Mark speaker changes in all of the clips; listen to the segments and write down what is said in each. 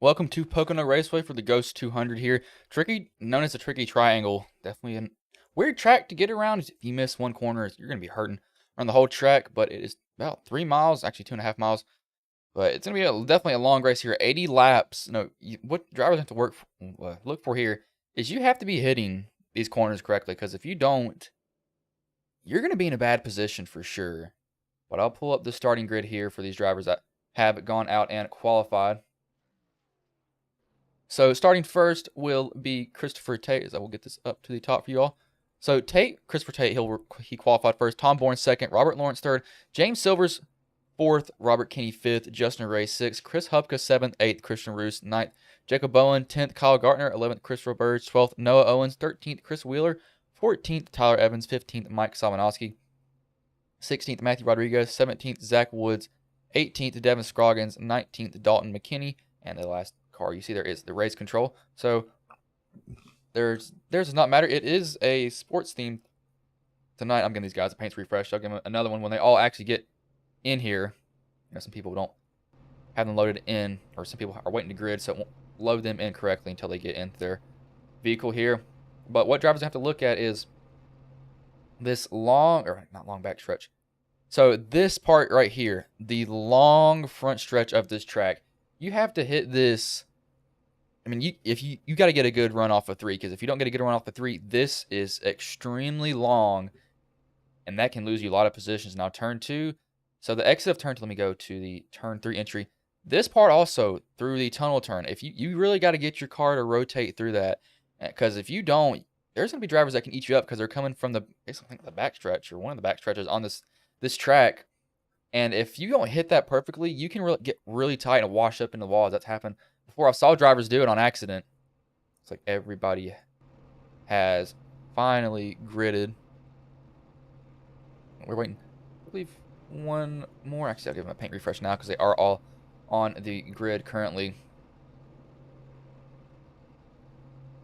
Speaker 1: Welcome to Pocono Raceway for the Ghost 200 here. Known as the tricky triangle. Definitely a weird track to get around. If you miss one corner, you're going to be hurting around the whole track, but it is about 3 miles, actually 2.5 miles. But it's going to be definitely a long race here. 80 laps. What drivers have to look for here is you have to be hitting these corners correctly, because if you don't, you're going to be in a bad position for sure. But I'll pull up the starting grid here for these drivers that have gone out and qualified. So starting first will be Christopher Tate, as I will get this up to the top for you all. So Christopher Tate, he qualified first. Tom Bourne second. Robert Lawrence third. James Silvers fourth. Robert Kinney fifth. Justin Ray sixth. Chris Hupka seventh. Eighth. Christian Roos ninth. Jacob Bowen 10th. Kyle Gardner 11th. Christopher Burge 12th. Noah Owens 13th. Chris Wheeler 14th. Tyler Evans 15th. Mike Salmanowski 16th. Matthew Rodriguez 17th. Zach Woods 18th. Devin Scroggins 19th. Dalton McKinney, and the last car you see there is the race control. So theirs does not matter. It is a sports theme tonight. I'm giving these guys a paint refresh. I'll give them another one when they all actually get in here. Some people don't have them loaded in, or some people are waiting to grid, so it won't load them in correctly until they get into their vehicle here. But what drivers have to look at is this not long back stretch. So this part right here, the long front stretch of this track, you have to hit this. I mean, you got to get a good run off of 3, because if you don't get a good run off of 3, this is extremely long, and that can lose you a lot of positions. Now, turn 2, so the exit of turn 2, let me go to the turn 3 entry. This part also, through the tunnel turn, if you really got to get your car to rotate through that, because if you don't, there's going to be drivers that can eat you up, because they're coming from the backstretch, or one of the back stretches on this track. And if you don't hit that perfectly, you can get really tight and wash up into the walls. That's happened before. I saw drivers do it on accident. It's like everybody has finally gridded. We're waiting, I believe, one more. Actually, I'll give them a paint refresh now, because they are all on the grid currently.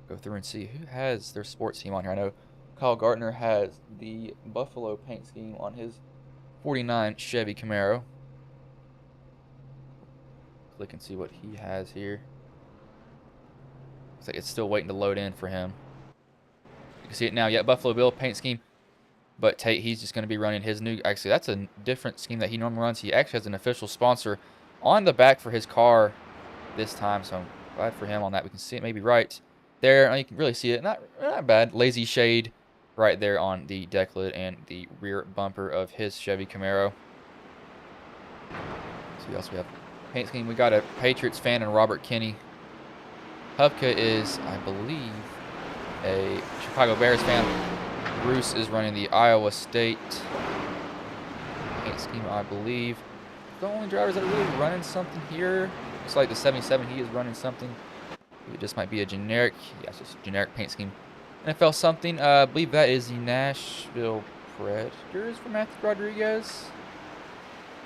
Speaker 1: Go through and see who has their sports team on here. I know Kyle Gardner has the Buffalo paint scheme on his 49 Chevy Camaro. Click and see what he has here. Looks like it's still waiting to load in for him. You can see it now. Yeah, Buffalo Bill paint scheme. But Tate, he's just going to be running his new. Actually, that's a different scheme that he normally runs. He actually has an official sponsor on the back for his car this time. So I'm glad for him on that. We can see it maybe right there. You can really see it. Not bad. Lazy shade right there on the deck lid and the rear bumper of his Chevy Camaro. See what else we have. Paint scheme. We got a Patriots fan and Robert Kinney. Hupka is, I believe, a Chicago Bears fan. Roos is running the Iowa State paint scheme, I believe. The only drivers that are really running something here. Looks like the 77, he is running something. It just might be a generic, yeah, it's just a generic paint scheme. NFL something, I believe that is the Nashville Predators for Matthew Rodriguez.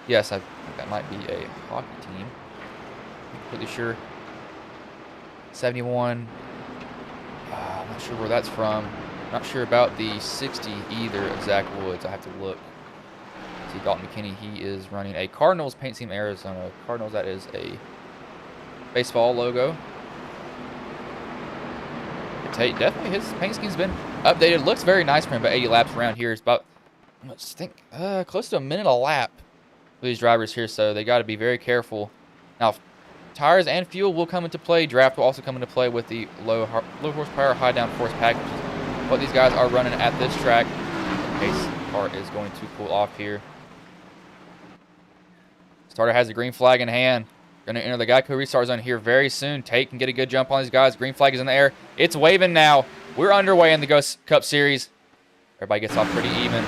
Speaker 1: Yes, I think that might be a hockey team. I'm pretty sure. 71. I'm not sure where that's from. Not sure about the 60 either of Zach Woods. I have to look. See, Dalton McKinney, he is running a Cardinals paint scheme Arizona. Cardinals, that is a baseball logo. Tate, definitely his paint scheme's been updated. Looks very nice for him, but 80 laps around here is about, I think, close to a minute a lap for these drivers here, so they got to be very careful. Now, tires and fuel will come into play. Draft will also come into play with the low horsepower, high downforce packages. What these guys are running at this track, in case the car is going to pull off here. Starter has the green flag in hand. Going to enter the Geico restart zone here very soon. Tate can get a good jump on these guys. Green flag is in the air. It's waving now. We're underway in the Ghost Cup Series. Everybody gets off pretty even.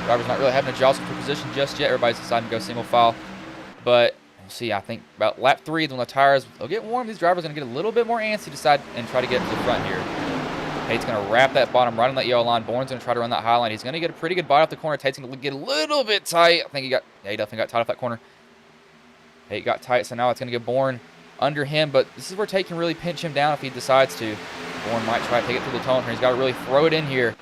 Speaker 1: Driver's not really having a jostle for position just yet. Everybody's deciding to go single file. But we'll see, I think about lap 3, when the tires will get warm, these drivers are going to get a little bit more antsy, decide and try to get to the front here. Tate's going to wrap that bottom right on that yellow line. Bourne's going to try to run that high line. He's going to get a pretty good bite off the corner. Tate's going to get a little bit tight. I think he definitely got tight off that corner. Tate got tight, so now it's going to get Bourne under him, but this is where Tate can really pinch him down if he decides to. Bourne might try to take it through the tunnel turn. He's got to really throw it in here.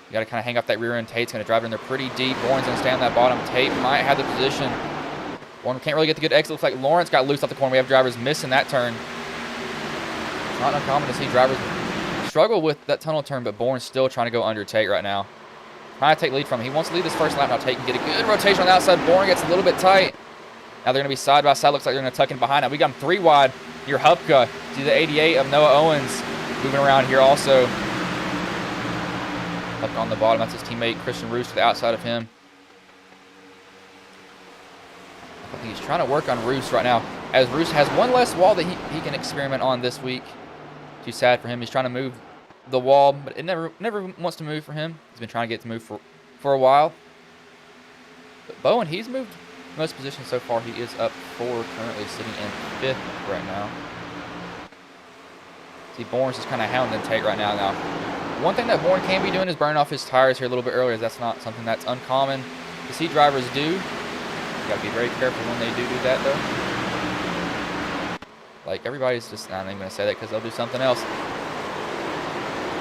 Speaker 1: You got to kind of hang off that rear end. Tate's going to drive it in there pretty deep. Bourne's going to stay on that bottom. Tate might have the position. Bourne can't really get the good exit. Looks like Lawrence got loose off the corner. We have drivers missing that turn. It's not uncommon to see drivers struggle with that tunnel turn, but Bourne's still trying to go under Tate right now. Trying to take lead from him. He wants to lead this first lap. Now Tate can get a good rotation on the outside. Bourne gets a little bit tight. Now they're going to be side by side. Looks like they're going to tuck in behind. Now we got him 3 wide. Here, Hupka. See the 88 of Noah Owens moving around here also. Hupka on the bottom. That's his teammate Christian Roos to the outside of him. I think he's trying to work on Roos right now, as Roos has one less wall that he can experiment on this week. Too sad for him. He's trying to move the wall, but it never wants to move for him. He's been trying to get it to move for a while. But Bowen, he's moved most positions so far. He is up 4, currently sitting in 5th right now. See, Bourne's just kind of hounding Tate right now. Now, one thing that Bourne can be doing is burning off his tires here a little bit earlier. That's not something that's uncommon to see drivers do. You got to be very careful when they do that, though. Like, everybody's just, I'm not even going to say that because they'll do something else. I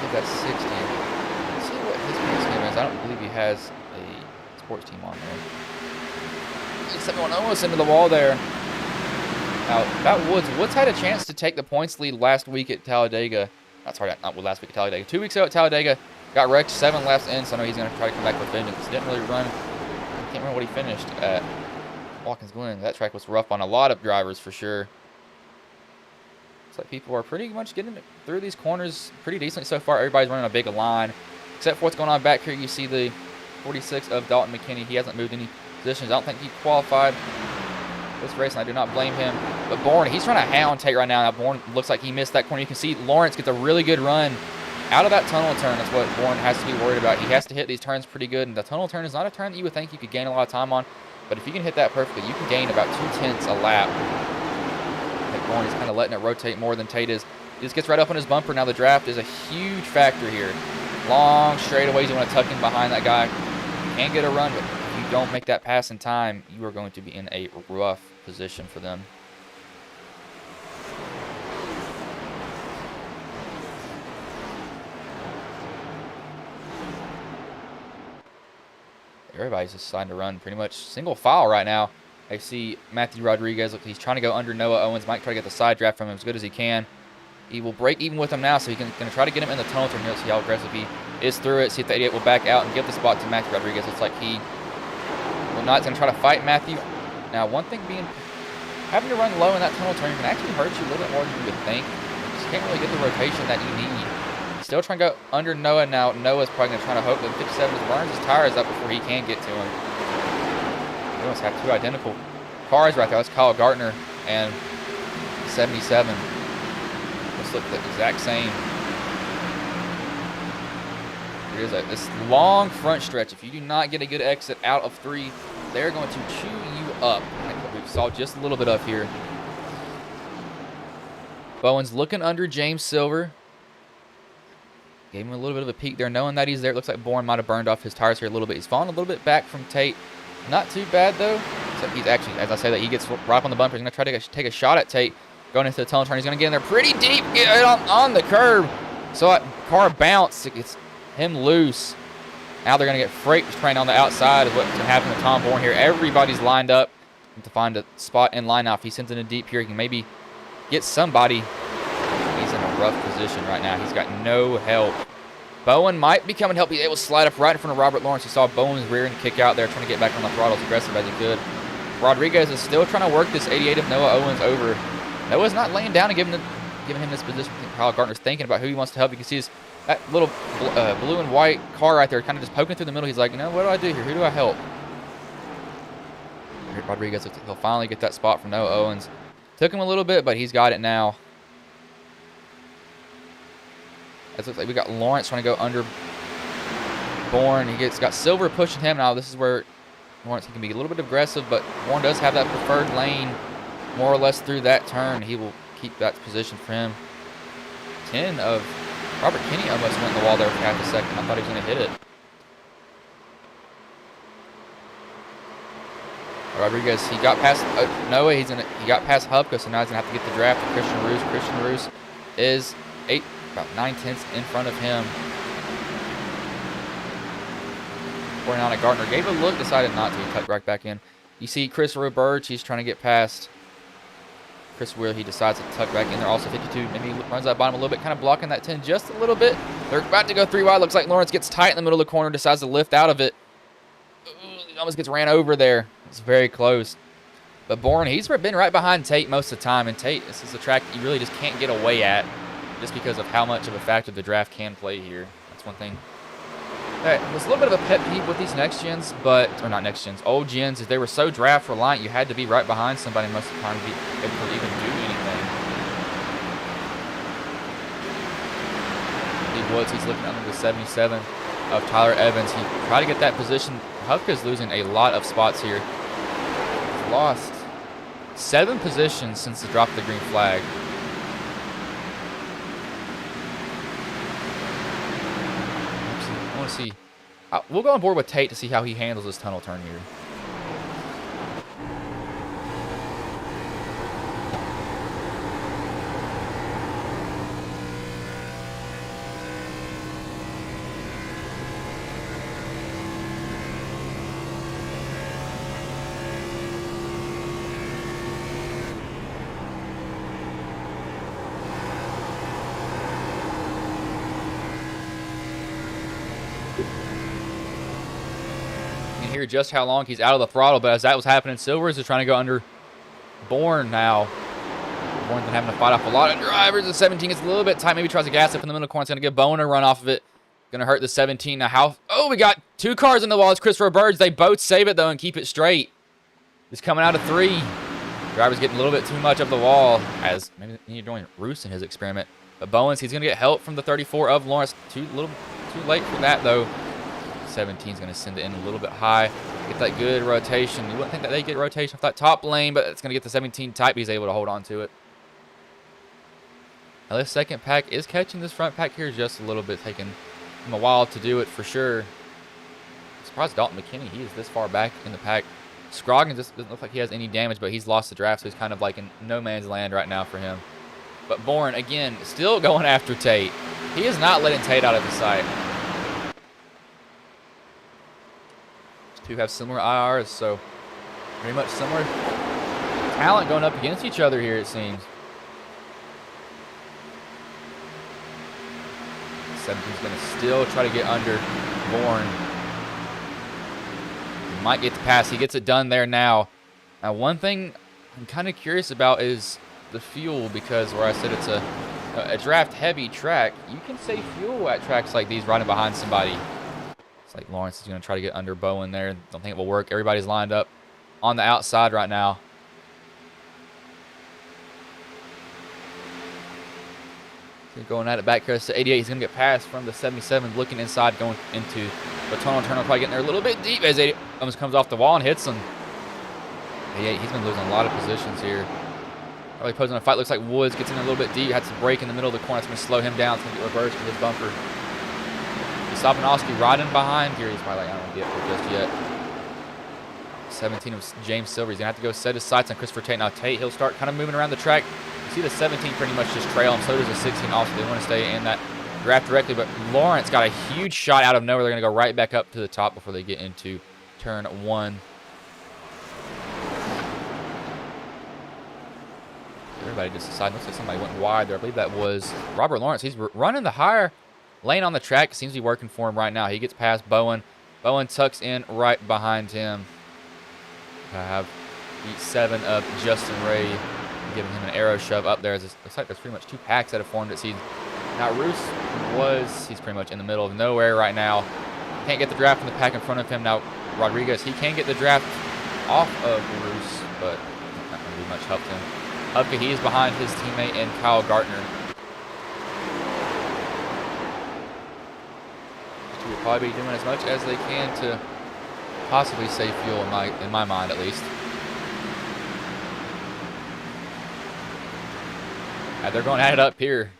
Speaker 1: think that's 60. Let's see what his pace game is. I don't believe he has a sports team on there. Someone almost into the wall there. Now, about Woods. Woods had a chance to take the points lead last week at Talladega. Not last week at Talladega. 2 weeks ago at Talladega. Got wrecked 7 laps in, so I know he's going to try to come back with vengeance. Didn't really run. I can't remember what he finished at Watkins Glen. That track was rough on a lot of drivers for sure. Looks like people are pretty much getting through these corners pretty decently so far. Everybody's running a big line. Except for what's going on back here. You see the 46 of Dalton McKinney. He hasn't moved any positions. I don't think he qualified this race, and I do not blame him. But Bourne, he's trying to hound Tate right now. Now Bourne looks like he missed that corner. You can see Lawrence gets a really good run out of that tunnel turn. That's what Bourne has to be worried about. He has to hit these turns pretty good, and the tunnel turn is not a turn that you would think you could gain a lot of time on. But if you can hit that perfectly, you can gain about 2/10 a lap. I think Bourne is kind of letting it rotate more than Tate is. He just gets right up on his bumper. Now the draft is a huge factor here. Long straightaways, you want to tuck in behind that guy. You can get a run, but if you don't make that pass in time, you are going to be in a rough position for them. Everybody's just deciding to run pretty much single file right now. I see Matthew Rodriguez. Look, he's trying to go under Noah Owens. Might try to get the side draft from him as good as he can. He will break even with him now, so he's going to try to get him in the tunnel turn here. See how aggressive he is through it. See if the 88 will back out and give the spot to Matthew Rodriguez. Looks like he will not. He's going to try to fight Matthew. Now, one thing having to run low in that tunnel turn can actually hurt you a little bit more than you would think. You just can't really get the rotation that you need. Still trying to go under Noah now. Noah's probably going to try to hope that 57 burns his tires up before he can get to him. They almost have 2 identical cars right there. Let's call Gardner and 77. Let's look at the exact same. There is this long front stretch. If you do not get a good exit out of 3, they're going to chew you up. Like what we saw just a little bit of here. Bowen's looking under James Silver. Gave him a little bit of a peek there, knowing that he's there. It looks like Bourne might have burned off his tires here a little bit. He's falling a little bit back from Tate. Not too bad, though. So he's actually, as I say that, he gets right up on the bumper. He's going to try to take a shot at Tate. Going into the tunnel turn. He's going to get in there pretty deep. Get it on the curb. So that car bounced. It gets him loose. Now they're going to get freight train on the outside is what's going to happen to Tom Bourne here. Everybody's lined up to find a spot in line. Now, if he sends in a deep here, he can maybe get somebody. He's in a rough position right now. He's got no help. Bowen might be coming to help. He's able to slide up right in front of Robert Lawrence. He saw Bowen's rear and kick out there, trying to get back on the throttle as aggressive as he could. Rodriguez is still trying to work this 88 of Noah Owens over. Noah's not laying down and giving him this position. I think Kyle Gardner's thinking about who he wants to help. You can see that little blue and white car right there kind of just poking through the middle. He's like, you know, what do I do here? Who do I help? Rodriguez looks like he'll finally get that spot from Noah Owens. Took him a little bit, but he's got it now. It looks like we got Lawrence trying to go under Bourne. He's got Silver pushing him. Now this is where Lawrence can be a little bit aggressive, but Bourne does have that preferred lane more or less through that turn. He will keep that position for him. 10 of Robert Kinney almost went in the wall there for half a second. I thought he was going to hit it. Rodriguez, he got past Noah. He got past Hubka, so now he's going to have to get the draft to Christian Roos. Christian Roos is about 9/10 in front of him. Pouring on at Gardner. Gave a look, decided not to. He cut right back in. You see Chris Roberge, he's trying to get past Chris Wheeler. He decides to tuck back in there. Also 52, maybe runs that bottom a little bit, kind of blocking that 10 just a little bit. They're about to go 3 wide. Looks like Lawrence gets tight in the middle of the corner, decides to lift out of it. He almost gets ran over there. It's very close. But Bourne, he's been right behind Tate most of the time. And Tate, this is a track you really just can't get away at just because of how much of a factor the draft can play here. That's one thing. There's a little bit of a pet peeve with these next gens, or not next gens, old gens, is they were so draft reliant, you had to be right behind somebody most of the time to be able to even do anything. Lee Woods, he's looking under the 77 of Tyler Evans. He tried to get that position. Hufka's losing a lot of spots here. He's lost 7 positions since the drop of the green flag. I want to see. We'll go on board with Tate to see how he handles this tunnel turn here. Hear just how long he's out of the throttle, but as that was happening, Silvers is trying to go under Bourne now. Bourne's been having to fight off a lot of drivers. The 17 gets a little bit tight, maybe tries to gas up in the middle corner. It's going to give Bowen a run off of it. Going to hurt the 17. Now how? Oh, we got 2 cars in the wall. It's Christopher Birds. They both save it though and keep it straight. He's coming out of 3. Driver's getting a little bit too much of the wall, as maybe he's doing Roos in his experiment. But Bowens, he's going to get help from the 34 of Lawrence. Too late for that though. 17 is going to send it in a little bit high. Get that good rotation. You wouldn't think that they get rotation off that top lane, but it's going to get the 17 tight. He's able to hold on to it. Now this second pack is catching this front pack here just a little bit, taking him a while to do it for sure. I'm surprised Dalton McKinney, he is this far back in the pack. Scroggins just doesn't look like he has any damage, but he's lost the draft, so he's kind of like in no man's land right now for him. But Bourne, again, still going after Tate. He is not letting Tate out of his sight. These two have similar IRs, so very much similar talent going up against each other here, it seems. 17's going to still try to get under Bourne. He might get the pass. He gets it done there now. Now, one thing I'm kind of curious about is the fuel, because where I said it's a draft-heavy track, you can save fuel at tracks like these riding behind somebody. It's like Lawrence is going to try to get under Bowen there. Don't think it will work. Everybody's lined up on the outside right now. Going at it back here to 88. He's going to get past from the 77, looking inside, going into Pocono. Turner probably getting there a little bit deep as 88 almost comes off the wall and hits him. 88, he's been losing a lot of positions here. Really posing a fight. Looks like Woods gets in a little bit deep. Had to break in the middle of the corner. It's going to slow him down. It's going to get reversed to his bumper. Stopanowski riding behind here. He's probably like, I don't want to get up here just yet. 17 of James Silver. He's going to have to go set his sights on Christopher Tate. Now, Tate, he'll start kind of moving around the track. You see the 17 pretty much just trail him. So does the 16 also. They want to stay in that draft directly. But Lawrence got a huge shot out of nowhere. They're going to go right back up to the top before they get into turn 1. Everybody just decided. Looks like somebody went wide there. I believe that was Robert Lawrence. He's running the higher lane on the track. Seems to be working for him right now. He gets past Bowen. Bowen tucks in right behind him. I have the 7 of Justin Ray giving him an arrow shove up there. It looks like there's pretty much 2 packs that have formed it. Now Roos he's pretty much in the middle of nowhere right now. Can't get the draft from the pack in front of him. Now Rodriguez, he can get the draft off of Roos, but not going to be much help to him. Hupke, he is behind his teammate and Kyle Gardner. These 2 will probably be doing as much as they can to possibly save fuel in my mind at least. They're going at it up here.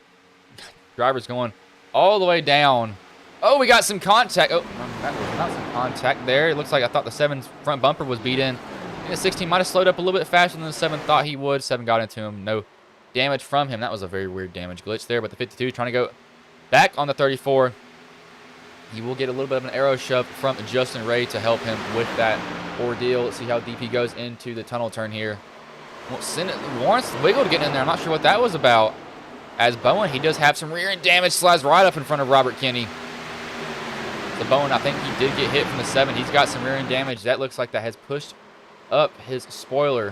Speaker 1: Driver's going all the way down. Oh, we got some contact. Oh, that was not some contact there. It looks like I thought the 7's front bumper was beat in. I think the 16 might have slowed up a little bit faster than the 7 thought he would. 7 got into him. No damage from him. That was a very weird damage glitch there. But the 52 trying to go back on the 34. He will get a little bit of an arrow shove from Justin Ray to help him with that ordeal. Let's see how deep he goes into the tunnel turn here. Well, Lawrence wiggled getting in there. I'm not sure what that was about. As Bowen, he does have some rear end damage. Slides right up in front of Robert Kinney. The Bowen, I think he did get hit from the 7. He's got some rear end damage. That looks like that has pushed up his spoiler.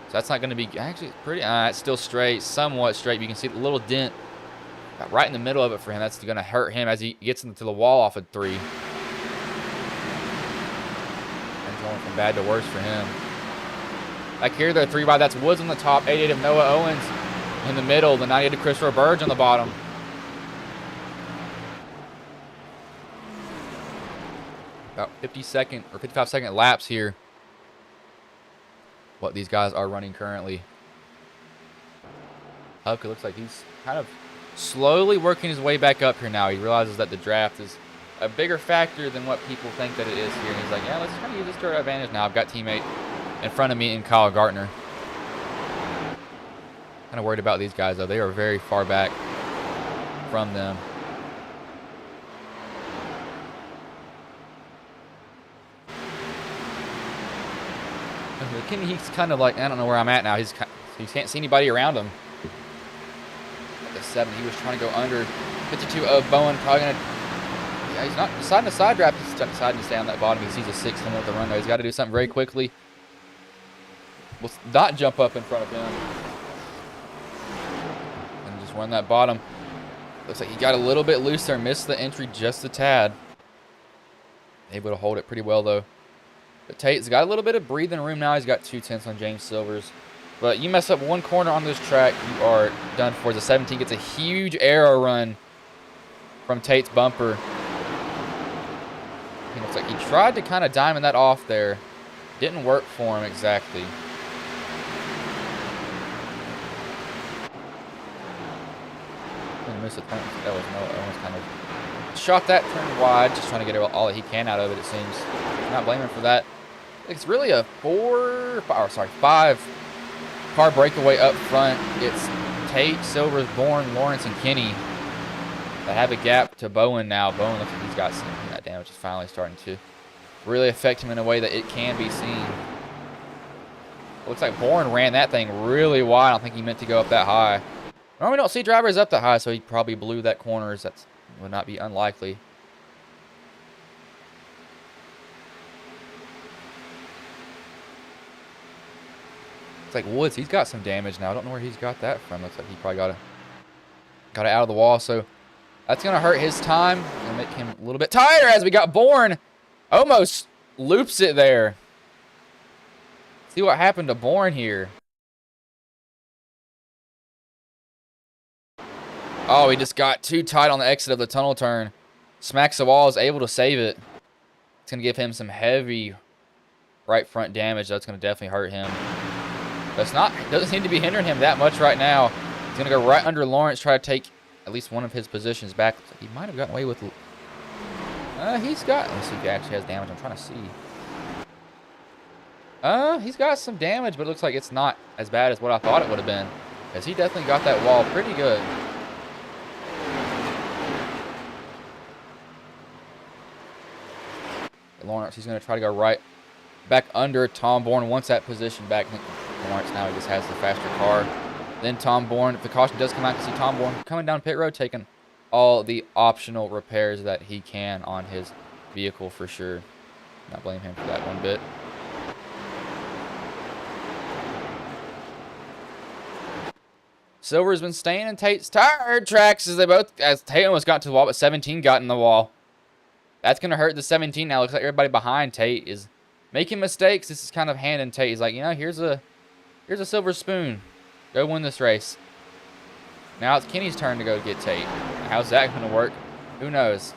Speaker 1: So that's not going to be actually pretty. It's still straight, somewhat straight. But you can see the little dent right in the middle of it for him. That's going to hurt him as he gets into the wall off of 3. And going from bad to worse for him. Back here, they're 3 wide. That's Woods on the top. 88 of Noah Owens in the middle. The 98 of Christopher Burge on the bottom. About 55-second laps here. What these guys are running currently. Hupke looks like he's kind of slowly working his way back up here now. He realizes that the draft is a bigger factor than what people think that it is here. And he's like, yeah, let's kind of use this to our advantage now. I've got teammate in front of me in Kyle Gardner. Kind of worried about these guys, though. They are very far back from them. He's kind of like, I don't know where I'm at now. He can't see anybody around him. At the 7, he was trying to go under. 52 of Bowen, probably going to... Yeah, he's not deciding to side draft. He's deciding to stay on that bottom. He sees a 6 coming with the run, though. He's got to do something very quickly. Will not jump up in front of him. And just run that bottom. Looks like he got a little bit loose there. Missed the entry just a tad. Able to hold it pretty well, though. But Tate's got a little bit of breathing room now. He's got 2/10 on James Silvers. But you mess up one corner on this track, you are done for. The 17 gets a huge arrow run from Tate's bumper. It looks like he tried to kind of diamond that off there. Didn't work for him exactly. Missed the turn. That was no. Owens kind of shot that turn wide, just trying to get all that he can out of it. It seems. Not blaming him for that. It's really a 5 car breakaway up front. It's Tate, Silvers, Bourne, Lawrence, and Kinney that have a gap to Bowen now. Bowen looks like he's got some that damage is finally starting to really affect him in a way that it can be seen. Looks like Bourne ran that thing really wide. I don't think he meant to go up that high. Normally don't see drivers up that high, so he probably blew that corner. That would not be unlikely. It's like Woods, he's got some damage now. I don't know where he's got that from. Looks like he probably got it out of the wall. So that's going to hurt his time and make him a little bit tighter as we got Bourne. Almost loops it there. See what happened to Bourne here. Oh, he just got too tight on the exit of the tunnel turn. Smacks the wall, is able to save it. It's going to give him some heavy right front damage. That's going to definitely hurt him. It doesn't seem to be hindering him that much right now. He's going to go right under Lawrence, try to take at least one of his positions back. He might have gotten away with He's got, let me see if he actually has damage. I'm trying to see. He's got some damage, but it looks like it's not as bad as what I thought it would have been. Because he definitely got that wall pretty good. Lawrence, he's going to try to go right back under. Tom Bourne wants that position back. Lawrence now he just has the faster car. Then Tom Bourne, if the caution does come out, you see Tom Bourne coming down pit road, taking all the optional repairs that he can on his vehicle for sure. Not blame him for that one bit. Silver's been staying in Tate's tire tracks as Tate almost got to the wall, but 17 got in the wall. That's going to hurt the 17 now. Looks like everybody behind Tate is making mistakes. This is kind of handing Tate. He's like, you know, here's a silver spoon. Go win this race. Now it's Kenny's turn to go get Tate. How's that going to work? Who knows?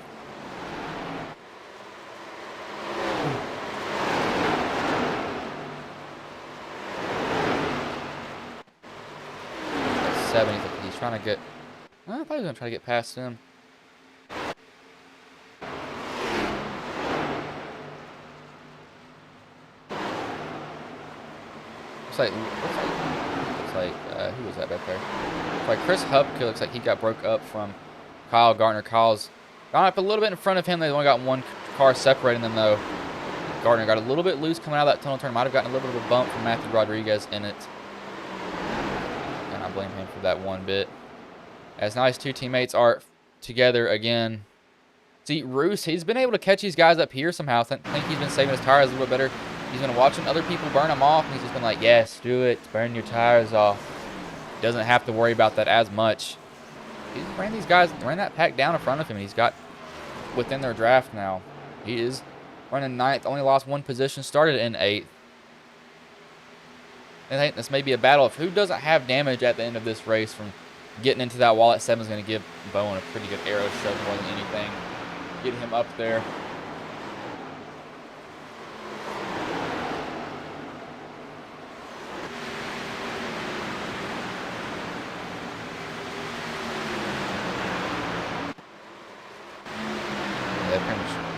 Speaker 1: That's 70. He's trying to get... I thought he was going to try to get past him. Looks like who was that back there? Looks like Chris Hupke looks like he got broke up from Kyle Gardner. Kyle's gone up a little bit in front of him. They only got one car separating them though. Gardner got a little bit loose coming out of that tunnel turn. Might have gotten a little bit of a bump from Matthew Rodriguez in it. And I blame him for that one bit. As now his two teammates are together again. See, Roos, he's been able to catch these guys up here somehow. I think he's been saving his tires a little bit better. He's been watching other people burn them off, and he's just been like, yes, do it. Burn your tires off. Doesn't have to worry about that as much. He's ran these guys, ran that pack down in front of him, and he's got within their draft now. He is running 9th, only lost one position, started in 8th. And I think this may be a battle of who doesn't have damage at the end of this race from getting into that wall at 7 is going to give Bowen a pretty good arrow shove more than anything. Get him up there.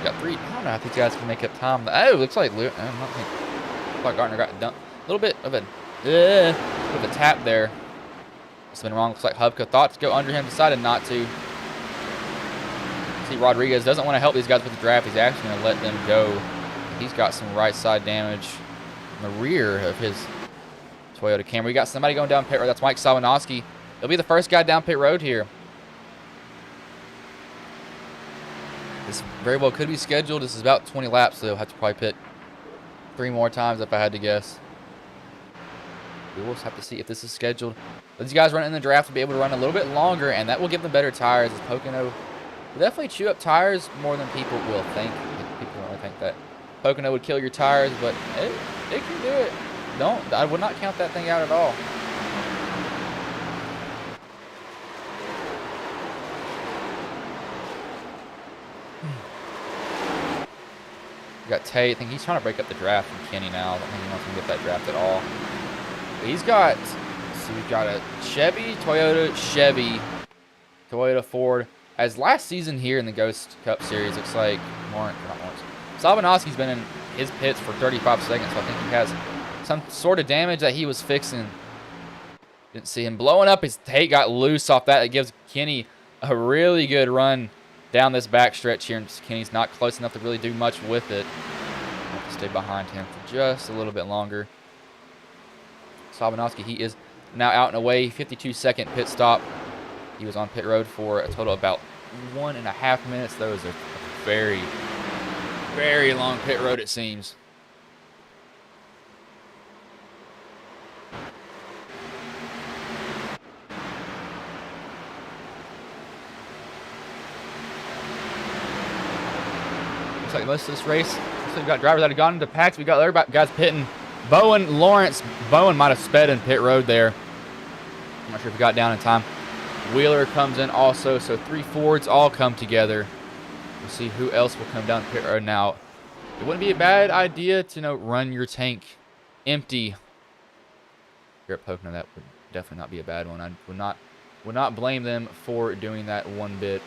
Speaker 1: Got 3. I don't know if these guys can make up time. Oh, it looks like Gardner got dumped. A little bit of a tap there. It's been wrong. Looks like Hubka thought to go under him, decided not to. See, Rodriguez doesn't want to help these guys with the draft. He's actually going to let them go. He's got some right side damage in the rear of his Toyota Camry. We got somebody going down pit road. That's Mike Sawanowski. He'll be the first guy down pit road here. This very well could be scheduled. This is about 20 laps, so he'll have to probably pit 3 more times if I had to guess. We will have to see if this is scheduled. But these guys running in the draft will be able to run a little bit longer, and that will give them better tires. As Pocono will definitely chew up tires more than people will think. People don't really think that Pocono would kill your tires, but it can do it. I would not count that thing out at all. We got Tate. I think he's trying to break up the draft from Kenny now. I don't think he wants to get that draft at all. But he's got, so we've got a Chevy, Toyota, Ford. As last season here in the Ghost Cup Series, looks like Sabanowski's been in his pits for 35 seconds, so I think he has some sort of damage that he was fixing. Didn't see him blowing up. His Tate got loose off that. It gives Kenny a really good run down this back stretch here, and Kenny's not close enough to really do much with it. I'll have to stay behind him for just a little bit longer. Sabanowski, he is now out and away. 52-second pit stop. He was on pit road for a total of about 1.5 minutes. That was a very, very long pit road, it seems. Like most of this race, so we've got drivers that have gone into packs. We got other guys pitting. Bowen, Lawrence. Bowen might have sped in pit road there. I'm not sure if he got down in time. Wheeler comes in also, so 3 Fords all come together. We'll see who else will come down pit road now. It wouldn't be a bad idea to run your tank empty here at Pocono. That would definitely not be a bad one. I would not blame them for doing that one bit.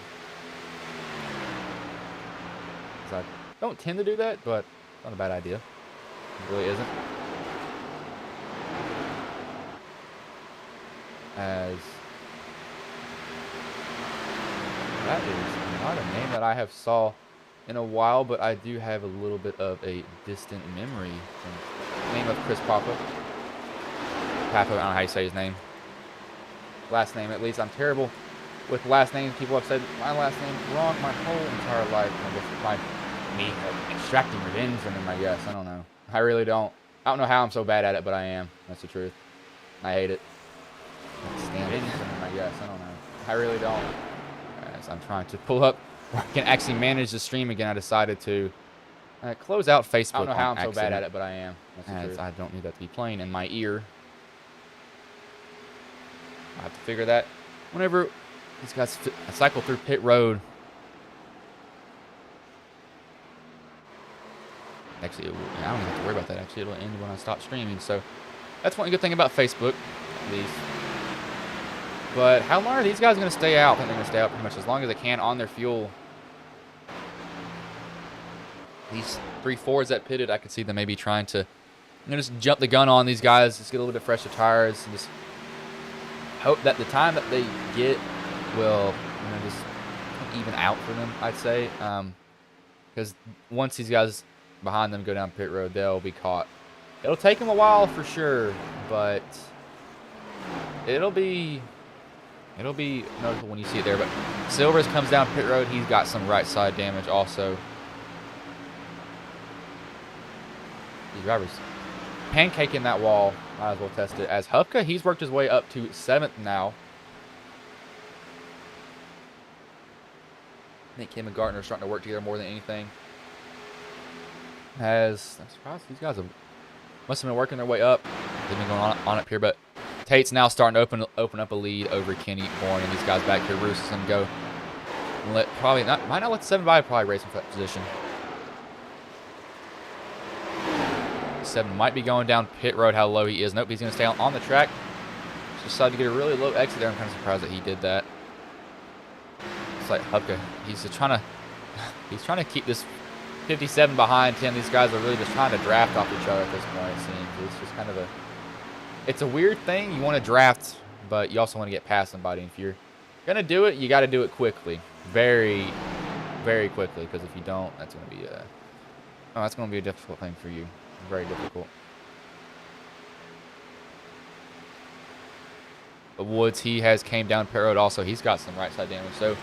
Speaker 1: Don't tend to do that, but not a bad idea. It really isn't. As that is not a name that I have saw in a while, but I do have a little bit of a distant memory from the name of Chris Papa. Papa, I don't know how you say his name. Last name, at least. I'm terrible with last names. People have said my last name wrong my whole entire life. I guess it's me extracting revenge from him, I guess. I don't know. I really don't. I don't know how I'm so bad at it, but I am. That's the truth. I hate it. I can't stand it from him, I guess. I don't know. I really don't. As I'm trying to pull up where I can actually manage the stream again, I decided to close out Facebook. I don't know how I'm so bad at it, but I am. That's the truth. I don't need that to be playing in my ear. I have to figure that whenever these guys cycle through pit road. Actually, I don't even have to worry about that. Actually, it'll end when I stop streaming. So that's one good thing about Facebook, at least. But how long are these guys going to stay out? I think they're going to stay out pretty much as long as they can on their fuel. These 3-4s that pitted, I could see them maybe trying to just jump the gun on these guys, just get a little bit fresher tires, and just hope that the time that they get will just even out for them, I'd say. Because once these guys behind them go down pit road, they'll be caught. It'll take them a while for sure, but it'll be noticeable when you see it there. But Silvers comes down pit road. He's got some right side damage also. These drivers pancaking that wall. Might as well test it. As Hupka, he's worked his way up to 7th now. I think him and Gardner are starting to work together more than anything. As I'm surprised these guys must have been working their way up. They've been going on up here, but Tate's now starting to open up a lead over Kenny Bourne, and these guys back here. Roos is going to go and might not let the 7-5 probably race him for that position. 7 might be going down pit road. How low he is. Nope, he's going to stay on the track. Just decided to get a really low exit there. I'm kind of surprised that he did that. It's like Hupka. He's trying to keep this 57 behind him. These guys are really just trying to draft off each other at this point, it seems. It's just kind of it's a weird thing. You want to draft, but you also want to get past somebody. If you're going to do it, you got to do it quickly. Very, very quickly, because if you don't, that's going to be that's going to be a difficult thing for you. Very difficult. But Woods, he has came down pit road also. He's got some right side damage. So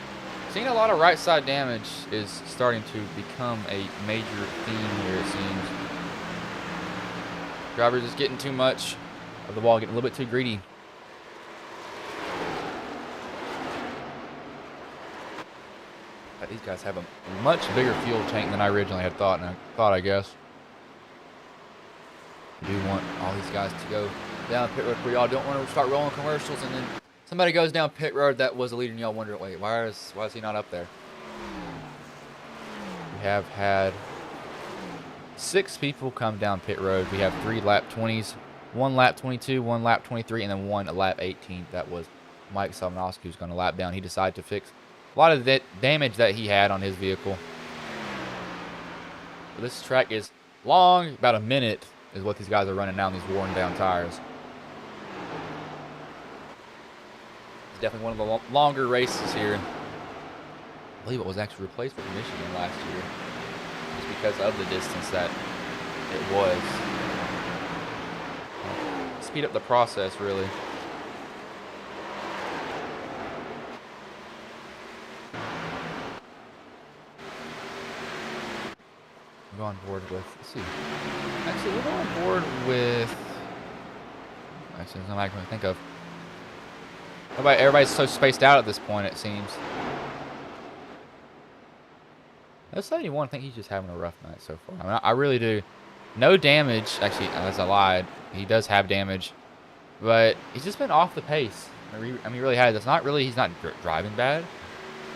Speaker 1: seeing a lot of right side damage is starting to become a major theme here, it seems. Drivers just getting too much of the ball, getting a little bit too greedy. But these guys have a much bigger fuel tank than I originally had thought, I guess. I do want all these guys to go down pit road for y'all. Don't want to start rolling commercials and then somebody goes down pit road that was a leader and y'all wonder, wait, why is he not up there? We have had 6 people come down pit road. We have 3 lap 20s, 1 lap 22, 1 lap 23, and then 1 lap 18. That was Mike Salmanovsky who's going to lap down. He decided to fix a lot of that damage that he had on his vehicle. But this track is long, about a minute is what these guys are running down these worn down tires. It's definitely one of the longer races here. I believe it was actually replaced with Michigan last year, just because of the distance that it was. Speed up the process, really. We'll go on board with, let's see. Actually, we'll go on board with, actually, there's nothing I can think of. Everybody's so spaced out at this point, it seems. That's 71. I think he's just having a rough night so far. I mean, I really do. No damage. Actually, as I lied, he does have damage, but he's just been off the pace. I mean, he really has. It's not really. He's not driving bad.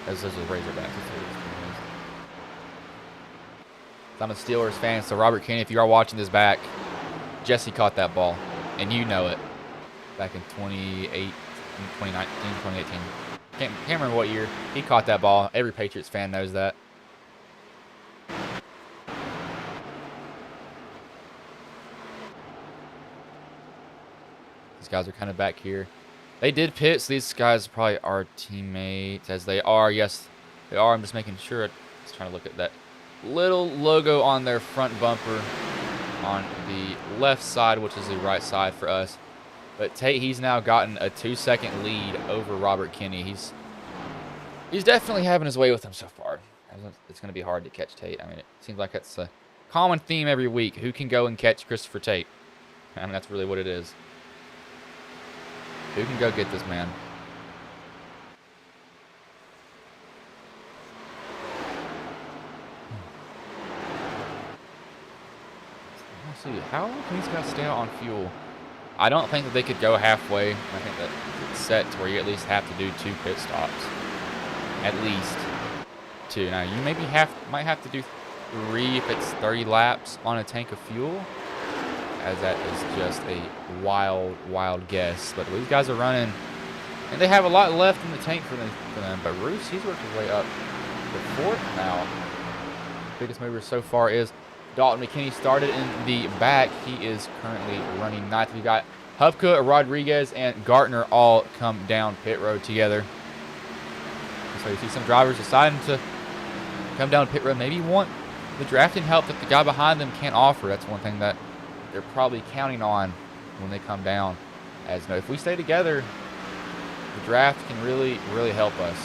Speaker 1: As those are Razorbacks. I'm a Steelers fan, so Robert Kenny, if you are watching this back, Jesse caught that ball, and you know it. Back in 2018. Can't remember what year he caught that ball. Every Patriots fan knows that. These guys are kind of back here. They did pit, so these guys probably are teammates, as they are. Yes, they are. I'm just making sure. Just trying to look at that little logo on their front bumper on the left side, which is the right side for us. But Tate, he's now gotten a 2-second lead over Robert Kinney. He's definitely having his way with him so far. It's going to be hard to catch Tate. I mean, it seems like it's a common theme every week. Who can go and catch Christopher Tate? I mean, that's really what it is. Who can go get this man? Let's see. How long can these guys stay out on fuel? I don't think that they could go halfway. I think that it's set to where you at least have to do 2 pit stops. At least 2. Now, you maybe might have to do 3 if it's 30 laps on a tank of fuel, as that is just a wild, wild guess. But these guys are running, and they have a lot left in the tank for them. But Roos, he's worked his way up to 4th now. Biggest mover so far is Dalton McKinney. Started in the back. He is currently running 9th. We got Hupka, Rodriguez, and Gardner all come down pit road together. So you see some drivers deciding to come down pit road. Maybe want the drafting help that the guy behind them can't offer. That's one thing that they're probably counting on when they come down. As you know, if we stay together, the draft can really, really help us.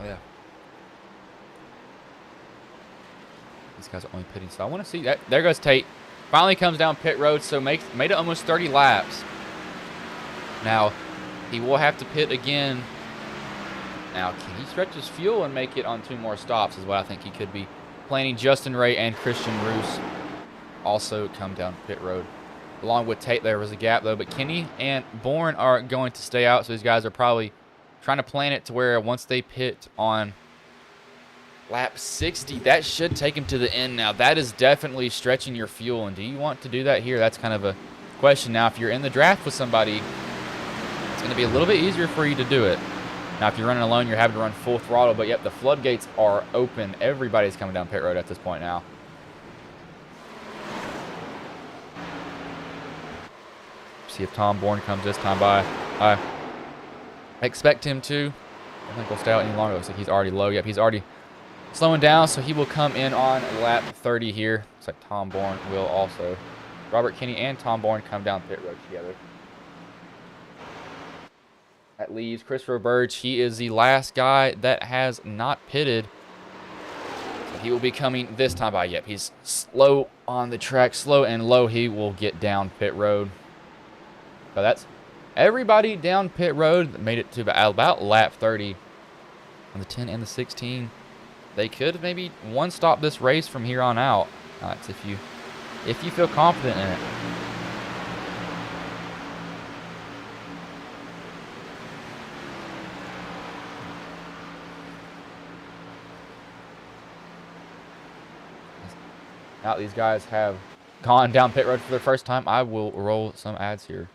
Speaker 1: Oh yeah. These guys are only pitting, so I want to see that. There goes Tate. Finally comes down pit road, so made it almost 30 laps. Now, he will have to pit again. Now, can he stretch his fuel and make it on 2 more stops is what I think he could be planning. Justin Ray and Christian Roos also come down pit road. Along with Tate, there was a gap, though. But Kenny and Bourne are going to stay out, so these guys are probably trying to plan it to where once they pit on lap 60, that should take him to the end. Now, that is definitely stretching your fuel, and do you want to do that here? That's kind of a question. Now, if you're in the draft with somebody, it's going to be a little bit easier for you to do it. Now, if you're running alone, you're having to run full throttle, but yep, the floodgates are open. Everybody's coming down pit road at this point now. See if Tom Bourne comes this time by. I expect him to. I don't think he'll stay out any longer. Looks like he's already low. Yep, he's already slowing down, so he will come in on lap 30 here. Looks like Tom Bourne will also. Robert Kinney and Tom Bourne come down pit road together. That leaves Christopher Burge. He is the last guy that has not pitted. So he will be coming this time by. Yep, he's slow on the track, slow and low. He will get down pit road. So that's everybody down pit road that made it to about lap 30 on the 10 and the 16. They could maybe one stop this race from here on out. That's if you feel confident in it. Now these guys have gone down pit road for the first time. I will roll some ads here.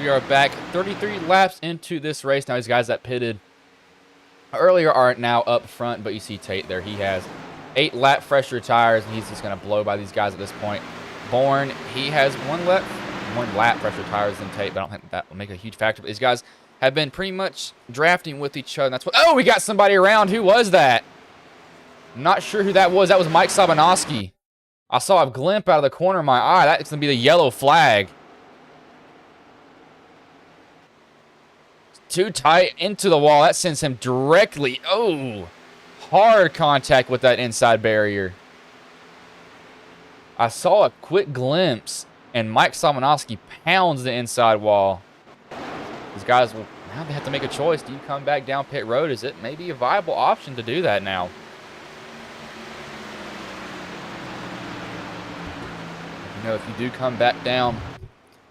Speaker 1: we are back 33 laps into this race. Now, these guys that pitted earlier are now up front, but you see Tate there. He has 8 lap fresher tires, and he's just going to blow by these guys at this point. Bourne, he has 1 lap fresher tires than Tate, but I don't think that will make a huge factor. But these guys have been pretty much drafting with each other. And that's what. Oh, we got somebody around. Who was that? I'm not sure who that was. That was Mike Sabanowski. I saw a glint out of the corner of my eye. That's going to be the yellow flag. Too tight into the wall. That sends him directly. Oh, hard contact with that inside barrier. I saw a quick glimpse, and Mike Sabanowski pounds the inside wall. These guys will now they have to make a choice. Do you come back down pit road? Is it maybe a viable option to do that now? You know, if you do come back down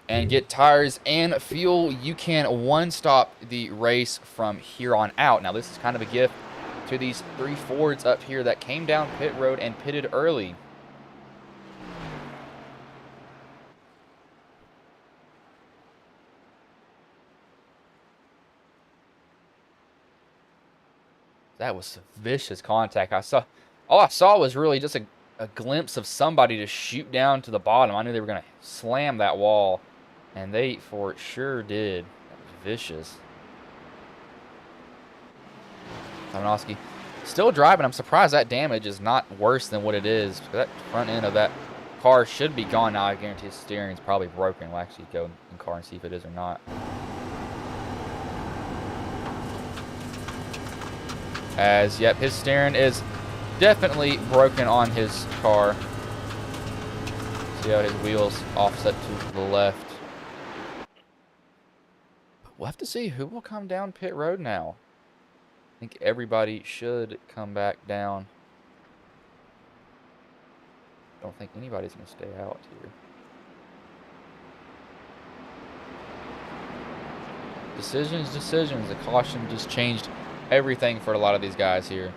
Speaker 1: and get tires and fuel, you can one-stop the race from here on out. Now, this is kind of a gift to these 3 Fords up here that came down pit road and pitted early. That was some vicious contact. All I saw was really just a glimpse of somebody to shoot down to the bottom. I knew they were going to slam that wall, and they for sure did. That was vicious. Sabanowski still driving. I'm surprised that damage is not worse than what it is. That front end of that car should be gone now. I guarantee his steering is probably broken. We'll actually go in the car and see if it is or not. Yep, his steering is definitely broken on his car. See how his wheels offset to the left. We'll have to see who will come down pit road now. I think everybody should come back down. I don't think anybody's going to stay out here. Decisions. The caution just changed everything for a lot of these guys here.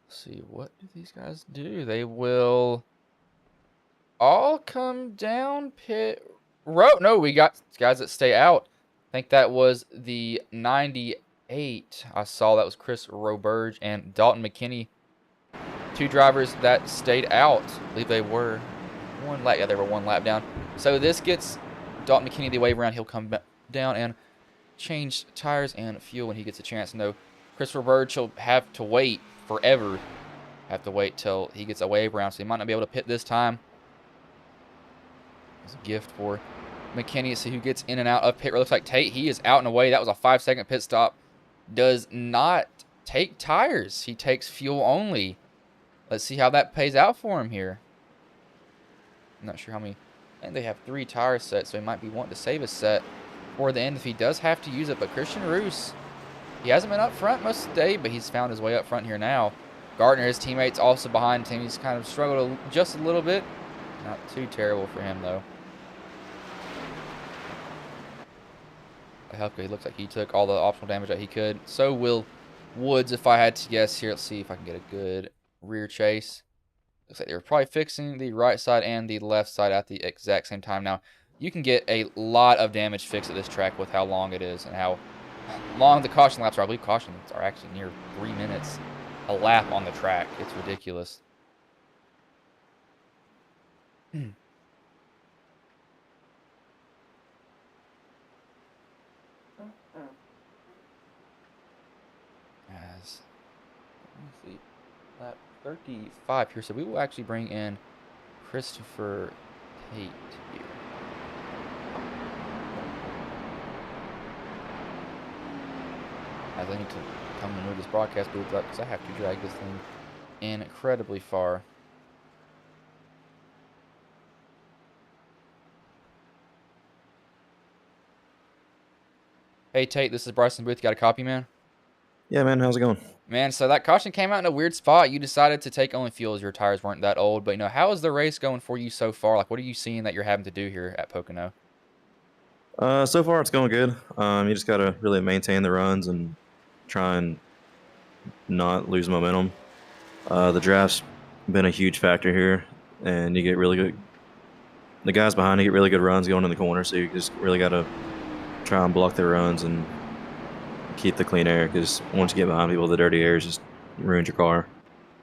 Speaker 1: Let's see, what do these guys do? They will all come down pit road. No, we got guys that stay out. I think that was the 98. I saw that was Chris Roberge and Dalton McKinney. 2 drivers that stayed out. I believe they were 1 lap. Yeah, they were 1 lap down. So this gets Dalton McKinney the wave around. He'll come down and change tires and fuel when he gets a chance. No, Chris Roberge, he'll have to wait forever. Have to wait till he gets a wave around, so he might not be able to pit this time. It's a gift for McKinney to see who gets in and out of pit. Looks like Tate, he is out and away. That was a 5-second pit stop. Does not take tires. He takes fuel only. Let's see how that pays out for him here. I'm not sure how many. And they have 3 tire sets, so he might be wanting to save a set for the end if he does have to use it. But Christian Roos, he hasn't been up front most of the day, but he's found his way up front here now. Gardner, his teammates, also behind him. He's kind of struggled just a little bit. Not too terrible for him, though. He looks like he took all the optional damage that he could. So will Woods, if I had to guess here. Let's see if I can get a good rear chase. Looks like they were probably fixing the right side and the left side at the exact same time. Now, you can get a lot of damage fixed at this track with how long it is and how long the caution laps are. I believe caution laps are actually near 3 minutes a lap on the track. It's ridiculous. As let's see, lap 35 here, so we will actually bring in Christopher Tate here. As I need to come and move this broadcast booth up because I have to drag this thing incredibly far. Hey Tate, this is Bryson Booth. Got a copy, man?
Speaker 2: Yeah, man. How's it going?
Speaker 1: Man, so that caution came out in a weird spot. You decided to take only fuel as your tires weren't that old. But, you know, how is the race going for you so far? Like, what are you seeing that you're having to do here at Pocono?
Speaker 2: So far, it's going good. You just got to really maintain the runs and try and not lose momentum. The draft's been a huge factor here, and you get really good. the guys behind you get really good runs going in the corner, so you just really got to try and block their runs and keep the clean air, because once you get behind people, the dirty air just ruins your car.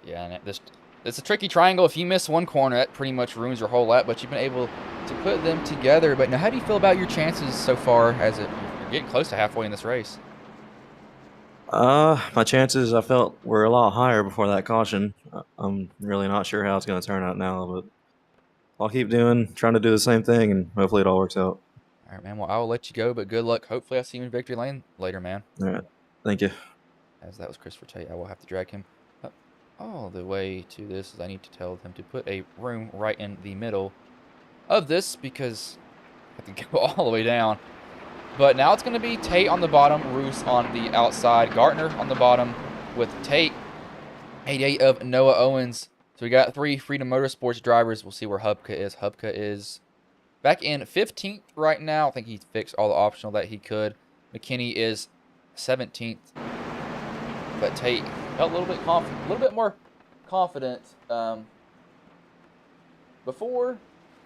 Speaker 1: Yeah, and it's a tricky triangle. If you miss one corner, that pretty much ruins your whole lap, but you've been able to put them together. But now, how do you feel about your chances so far as you're getting close to halfway in this race?
Speaker 2: My chances, I felt, were a lot higher before that caution. I'm really not sure how it's going to turn out now, but I'll keep trying to do the same thing, and hopefully it all works out.
Speaker 1: All right, man. Well, I will let you go, but good luck. Hopefully I see you in victory lane later, man.
Speaker 2: All right. Thank you.
Speaker 1: As that was Christopher Tate, I will have to drag him up all the way to this, as I need to tell him to put a room right in the middle of this, because I have to go all the way down. But now it's going to be Tate on the bottom, Roos on the outside, Gardner on the bottom with Tate, 88 of Noah Owens. So we got 3 Freedom Motorsports drivers. We'll see where Hubka is. Hubka is back in 15th right now. I think he fixed all the optional that he could. McKinney is 17th. But Tate felt a little bit more confident before.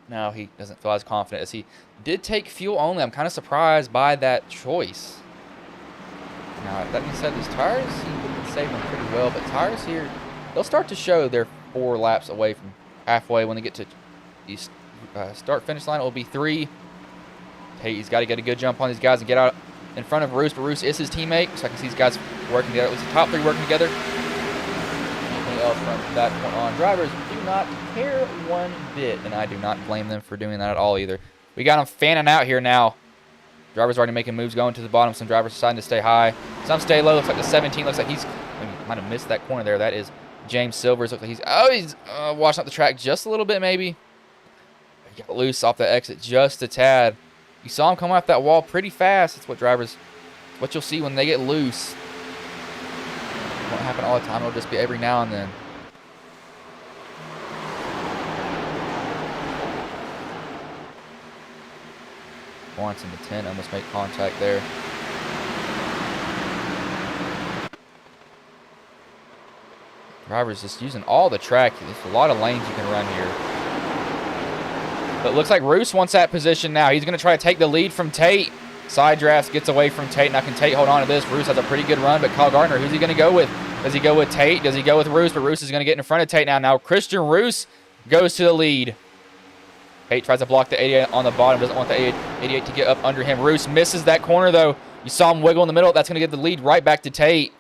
Speaker 1: Now he doesn't feel as confident, as he did take fuel only. I'm kind of surprised by that choice. Now, that being said, his tires seem to be saving pretty well, but tires here, they'll start to show they're 4 laps away from halfway. When they get to the start-finish line, it will be 3. He's got to get a good jump on these guys and get out in front of Roos, but Roos is his teammate, so I can see these guys working together, at least the top 3 working together. Anything else from that point on? Drivers do not care one bit, and I do not blame them for doing that at all either. We got them fanning out here now. Drivers already making moves going to the bottom. Some drivers deciding to stay high. Some stay low. Looks like the 17 looks like he might have missed that corner there. That is James Silvers. Looks like he's washing up the track just a little bit maybe. He got loose off the exit just a tad. You saw him come off that wall pretty fast. That's what you'll see when they get loose. It won't happen all the time. It'll just be every now and then. Once in the 10, almost make contact there. Drivers just using all the track. There's a lot of lanes you can run here. But it looks like Roos wants that position now. He's going to try to take the lead from Tate. Side drafts, gets away from Tate. Now can Tate hold on to this? Roos has a pretty good run, but Kyle Gardner, who's he going to go with? Does he go with Tate? Does he go with Roos? But Roos is going to get in front of Tate now. Now Christian Roos goes to the lead. Tate tries to block the 88 on the bottom. Doesn't want the 88 to get up under him. Roos misses that corner, though. You saw him wiggle in the middle. That's going to get the lead right back to Tate.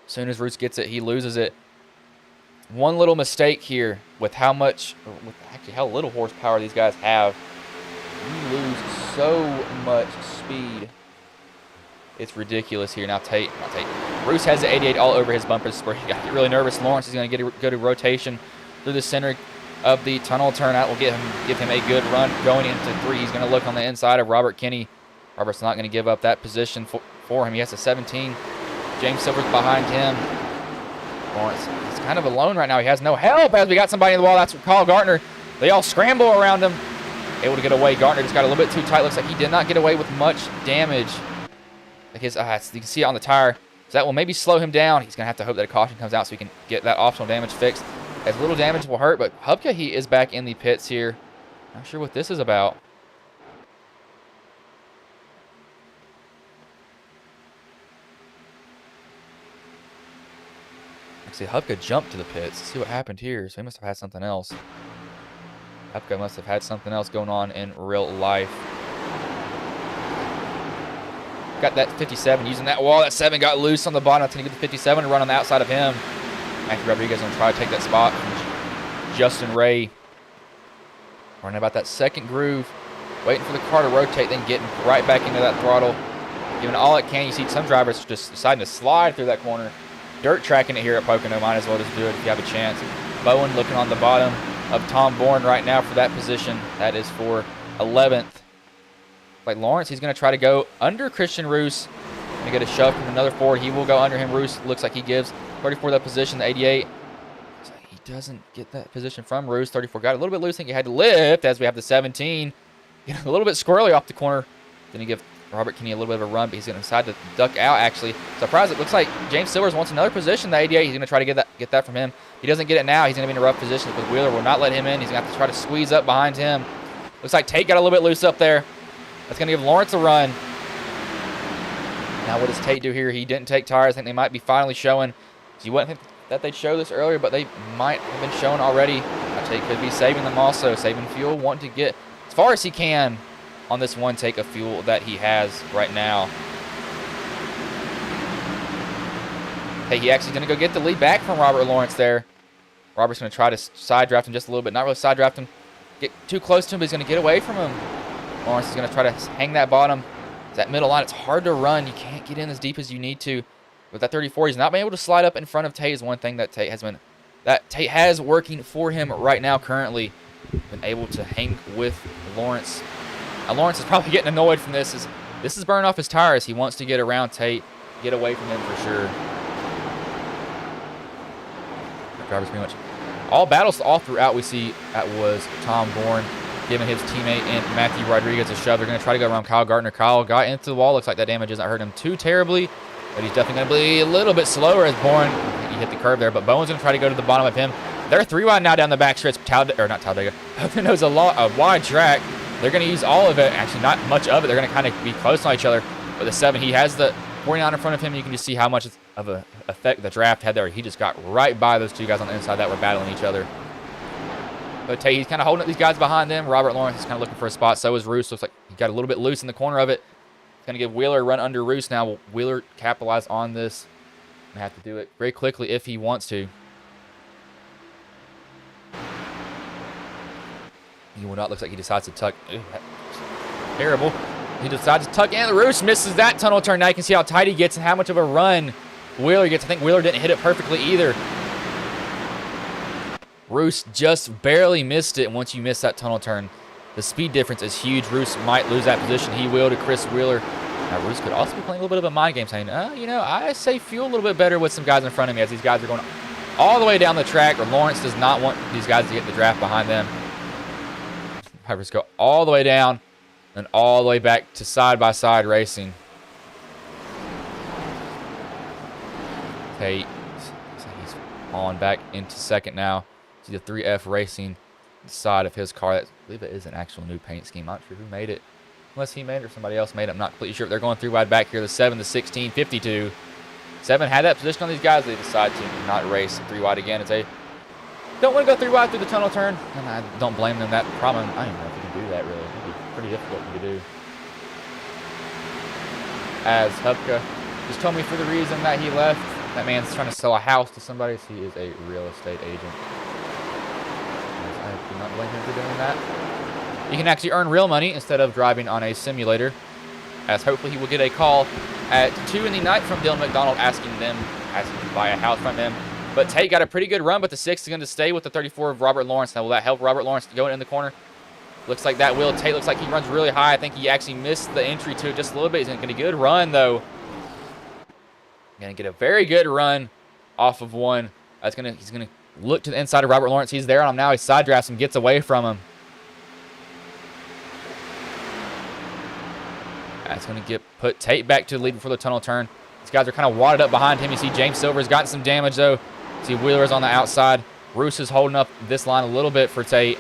Speaker 1: As soon as Roos gets it, he loses it. One little mistake here with how little horsepower these guys have. You lose so much speed. It's ridiculous here. Now Tate. Roos has the 88 all over his bumpers. He got really nervous. Lawrence is going to go to rotation through the center of the tunnel turn. That will give him a good run going into 3. He's going to look on the inside of Robert Kinney. Robert's not going to give up that position for him. He has a 17. James Silver's behind him. Lawrence, he's kind of alone right now. He has no help as we got somebody in the wall. That's Kyle Gardner. They all scramble around him. Able to get away. Gardner just got a little bit too tight. Looks like he did not get away with much damage. Like you can see it on the tire. So that will maybe slow him down. He's going to have to hope that a caution comes out so he can get that optional damage fixed. As little damage will hurt, but Hubka, he is back in the pits here. Not sure what this is about. Actually, Hubka jumped to the pits. Let's see what happened here. So he must have had something else. Hubka must have had something else going on in real life. Got that 57 using that wall. That 7 got loose on the bottom. That's going to get the 57 and run on the outside of him. Matthew Rodriguez going to try to take that spot from Justin Ray. Running about that second groove. Waiting for the car to rotate, then getting right back into that throttle. Giving it all it can. You see some drivers just deciding to slide through that corner. Dirt tracking it here at Pocono. Might as well just do it if you have a chance. Bowen looking on the bottom of Tom Bourne right now for that position. That is for 11th. Like Lawrence, he's going to try to go under Christian Roos. Going to get a shove from another forward. He will go under him. Roos looks like he gives 34 that position, the 88. So he doesn't get that position from Roos. 34 got a little bit loose. I think he had to lift as we have the 17. Get a little bit squirrely off the corner. Then he give Robert Kinney a little bit of a run, but he's going to decide to duck out, actually. Surprise, it looks like James Silvers wants another position, the 88. He's going to try to get that from him. He doesn't get it now. He's going to be in a rough position because Wheeler will not let him in. He's going to have to try to squeeze up behind him. Looks like Tate got a little bit loose up there. That's going to give Lawrence a run. Now, what does Tate do here? He didn't take tires. I think they might be finally showing. So you wouldn't think that they'd show this earlier, but they might have been showing already. Tate could be saving them also, saving fuel, wanting to get as far as he can on this one take of fuel that he has right now. Hey, he actually going to go get the lead back from Robert Lawrence there. Robert's going to try to side draft him just a little bit. Not really side draft him. Get too close to him, but he's going to get away from him. Lawrence is going to try to hang that bottom. That middle line, it's hard to run. You can't get in as deep as you need to. With that 34, he's not been able to slide up in front of Tate is one thing that Tate has working for him right now currently. Been able to hang with Lawrence. Now, Lawrence is probably getting annoyed from this. This is burning off his tires. He wants to get around Tate, get away from him for sure. Drivers pretty much all battles all throughout we see that was Tom Bourne giving his teammate and Matthew Rodriguez a shove. They're going to try to go around Kyle Gardner. Kyle got into the wall. Looks like that damage hasn't hurt him too terribly, but he's definitely going to be a little bit slower as Bourne. He hit the curb there, but Bowen's going to try to go to the bottom of him. They're 3 wide now down the back stretch. Not Talladega. Pocono's a wide track. They're going to use all of it. Actually, not much of it. They're going to kind of be close on each other. But the 7, he has the 49 in front of him. You can just see how much of an effect the draft had there. He just got right by those 2 guys on the inside that were battling each other. But Tate, he's kind of holding up these guys behind them. Robert Lawrence is kind of looking for a spot. So is Roos. Looks like he got a little bit loose in the corner of it. He's going to give Wheeler a run under Roos now. Will Wheeler capitalize on this? Going to have to do it very quickly if he wants to. He will not. Looks like he decides to tuck. Ew, that's terrible. He decides to tuck in. The Roos misses that tunnel turn. Now you can see how tight he gets and how much of a run Wheeler gets. I think Wheeler didn't hit it perfectly either. Roos just barely missed it. Once you miss that tunnel turn, the speed difference is huge. Roos might lose that position. He will to Chris Wheeler. Now, Roos could also be playing a little bit of a mind game, saying, I say fuel a little bit better with some guys in front of me as these guys are going all the way down the track, or Lawrence does not want these guys to get the draft behind them. Drivers go all the way down and all the way back to side-by-side racing. Tate, he's on back into second now. See the 3F Racing side of his car. I believe it is an actual new paint scheme. I'm not sure who made it. Unless he made it or somebody else made it. I'm not completely sure. They're going 3 wide back here. The 7, the 16, 52. 7 had that position on these guys. They decide to not race 3 wide again. It's a don't want to go 3 wide through the tunnel turn. And I don't blame them. That problem, I don't know if you can do that really. It'd be pretty difficult to do. As Hubka just told me for the reason that he left, that man's trying to sell a house to somebody. So he is a real estate agent. I do not blame him for doing that. You can actually earn real money instead of driving on a simulator, as hopefully he will get a call at 2 in the night from Dylan McDonald asking to buy a house from him. But Tate got a pretty good run, but the 6 is going to stay with the 34 of Robert Lawrence. Now, will that help Robert Lawrence going in the corner? Looks like that will. Tate looks like he runs really high. I think he actually missed the entry to it just a little bit. He's going to get a good run, though. Going to get a very good run off of one. He's going to look to the inside of Robert Lawrence. He's there on him now. He side drafts him, gets away from him. That's going to put Tate back to the lead before the tunnel turn. These guys are kind of wadded up behind him. You see James Silver's gotten some damage, though. See Wheeler's on the outside. Roos is holding up this line a little bit for Tate.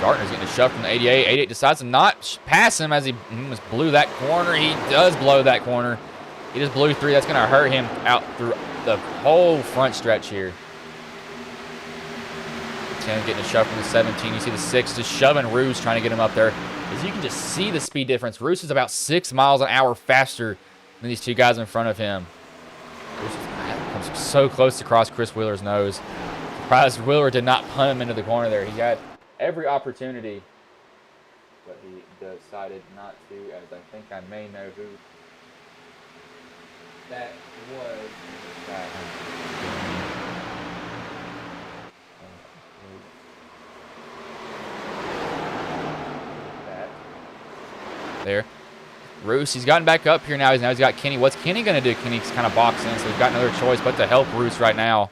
Speaker 1: Gardner's getting a shove from the 88. 88 decides to not pass him as he almost blew that corner. He does blow that corner. He just blew 3. That's going to hurt him out through the whole front stretch here. 10 getting a shove from the 17. You see the 6 just shoving Roos, trying to get him up there. As you can just see the speed difference. Roos is about 6 miles an hour faster than these 2 guys in front of him. Roos comes so close to cross Chris Wheeler's nose. Surprised Wheeler did not punt him into the corner there. He had every opportunity, but he decided not to, as I think I may know who that was. There. Roos, he's gotten back up here now. He's got Kenny. What's Kenny going to do? Kenny's kind of boxing, so he's got another choice but to help Roos right now.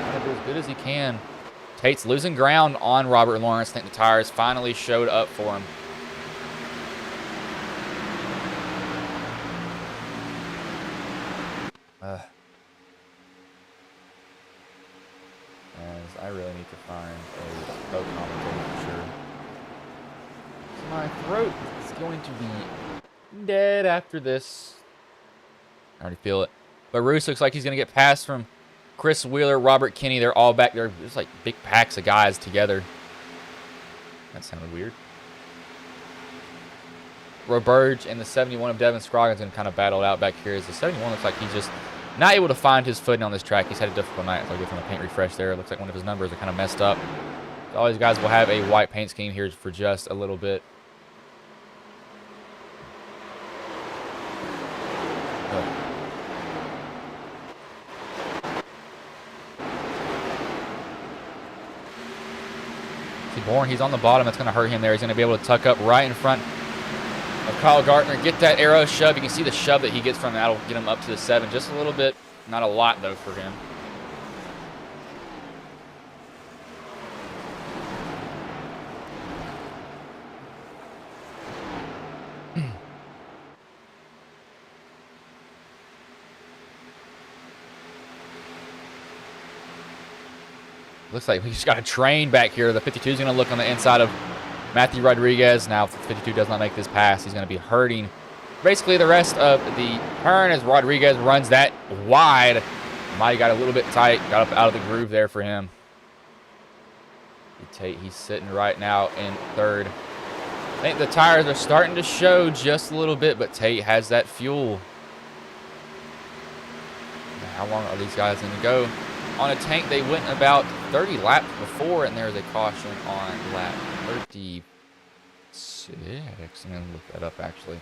Speaker 1: Trying to do as good as he can. Tate's losing ground on Robert Lawrence. I think the tires finally showed up for him. As I really need to find a co-commentator for sure. My throat is going to be dead after this. I already feel it. But Roos looks like he's going to get past from Chris Wheeler, Robert Kinney. They're all back there. There's like big packs of guys together. That sounded weird. Roberge and the 71 of Devin Scroggins going to kind of battle it out back here. As the 71 looks like he's just not able to find his footing on this track. He's had a difficult night. So I'll give him a paint refresh there. It looks like one of his numbers are kind of messed up. So all these guys will have a white paint scheme here for just a little bit. See, Bourne, he's on the bottom. That's going to hurt him there. He's going to be able to tuck up right in front of Kyle Gardner. Get that arrow shove. You can see the shove that he gets from that will get him up to the 7. Just a little bit. Not a lot, though, for him. Looks like we just got a train back here. The 52 is going to look on the inside of Matthew Rodriguez. Now, if the 52 does not make this pass, he's going to be hurting basically the rest of the turn as Rodriguez runs that wide. Mighty got a little bit tight, got up out of the groove there for him. Tate, he's sitting right now in 3rd. I think the tires are starting to show just a little bit, but Tate has that fuel. Now, how long are these guys going to go? On a tank, they went about 30 laps before, and there's a caution on lap 36. I'm going to look that up, actually.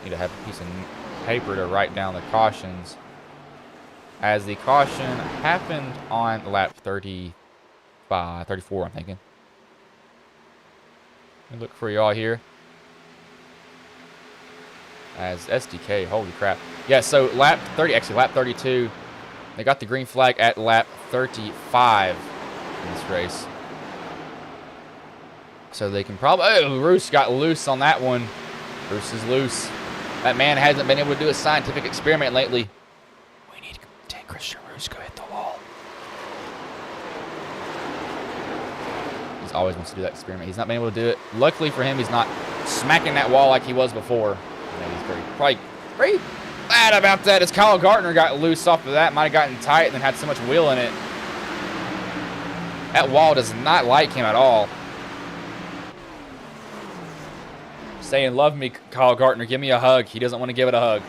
Speaker 1: Need to have a piece of paper to write down the cautions. As the caution happened on lap 34, I'm thinking. Let me look for y'all here. As SDK, holy crap. Yeah, so lap 30, actually lap 32. They got the green flag at lap 35 in this race. So they can probably... Oh, Roos got loose on that one. Roos is loose. That man hasn't been able to do a scientific experiment lately. We need to take Christian Roos, go hit the wall. He's always wants to do that experiment. He's not been able to do it. Luckily for him, he's not smacking that wall like he was before. And he's probably very bad about that as Kyle Gardner got loose off of that. Might have gotten tight and then had so much wheel in it. That wall does not like him at all. Saying, love me, Kyle Gardner. Give me a hug. He doesn't want to give it a hug.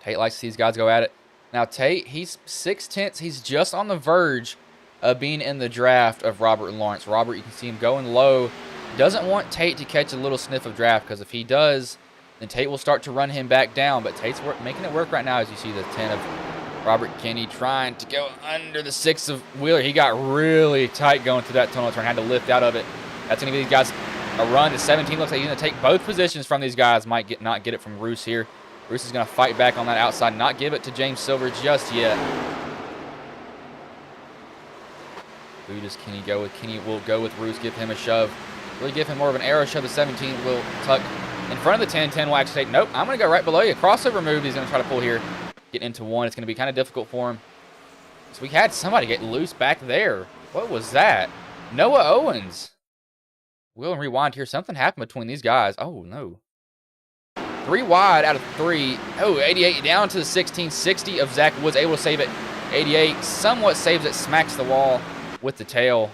Speaker 1: Tate likes to see these guys go at it. Now, Tate, he's 6/10. He's just on the verge of being in the draft of Robert and Lawrence. Robert, you can see him going low. Doesn't want Tate to catch a little sniff of draft, because if he does, then Tate will start to run him back down. But Tate's making it work right now, as you see the 10 of Robert Kinney trying to go under the 6 of Wheeler. He got really tight going through that tunnel turn, had to lift out of it. That's going to give these guys a run to 17. Looks like he's going to take both positions from these guys. Might not get it from Roos here. Roos is going to fight back on that outside, not give it to James Silver just yet. Who does Kinney go with? Kinney will go with Roos, give him a shove. Really give him more of an arrow shove. The 17 will tuck in front of the 10. 10 will actually say, nope, I'm going to go right below you. Crossover move he's going to try to pull here. Get into 1. It's going to be kind of difficult for him. So we had somebody get loose back there. What was that? Noah Owens. We'll rewind here. Something happened between these guys. Oh, no. 3 wide out of 3. Oh, 88 down to the 16. 60 of Zach Woods able to save it. 88 somewhat saves it. Smacks the wall with the tail.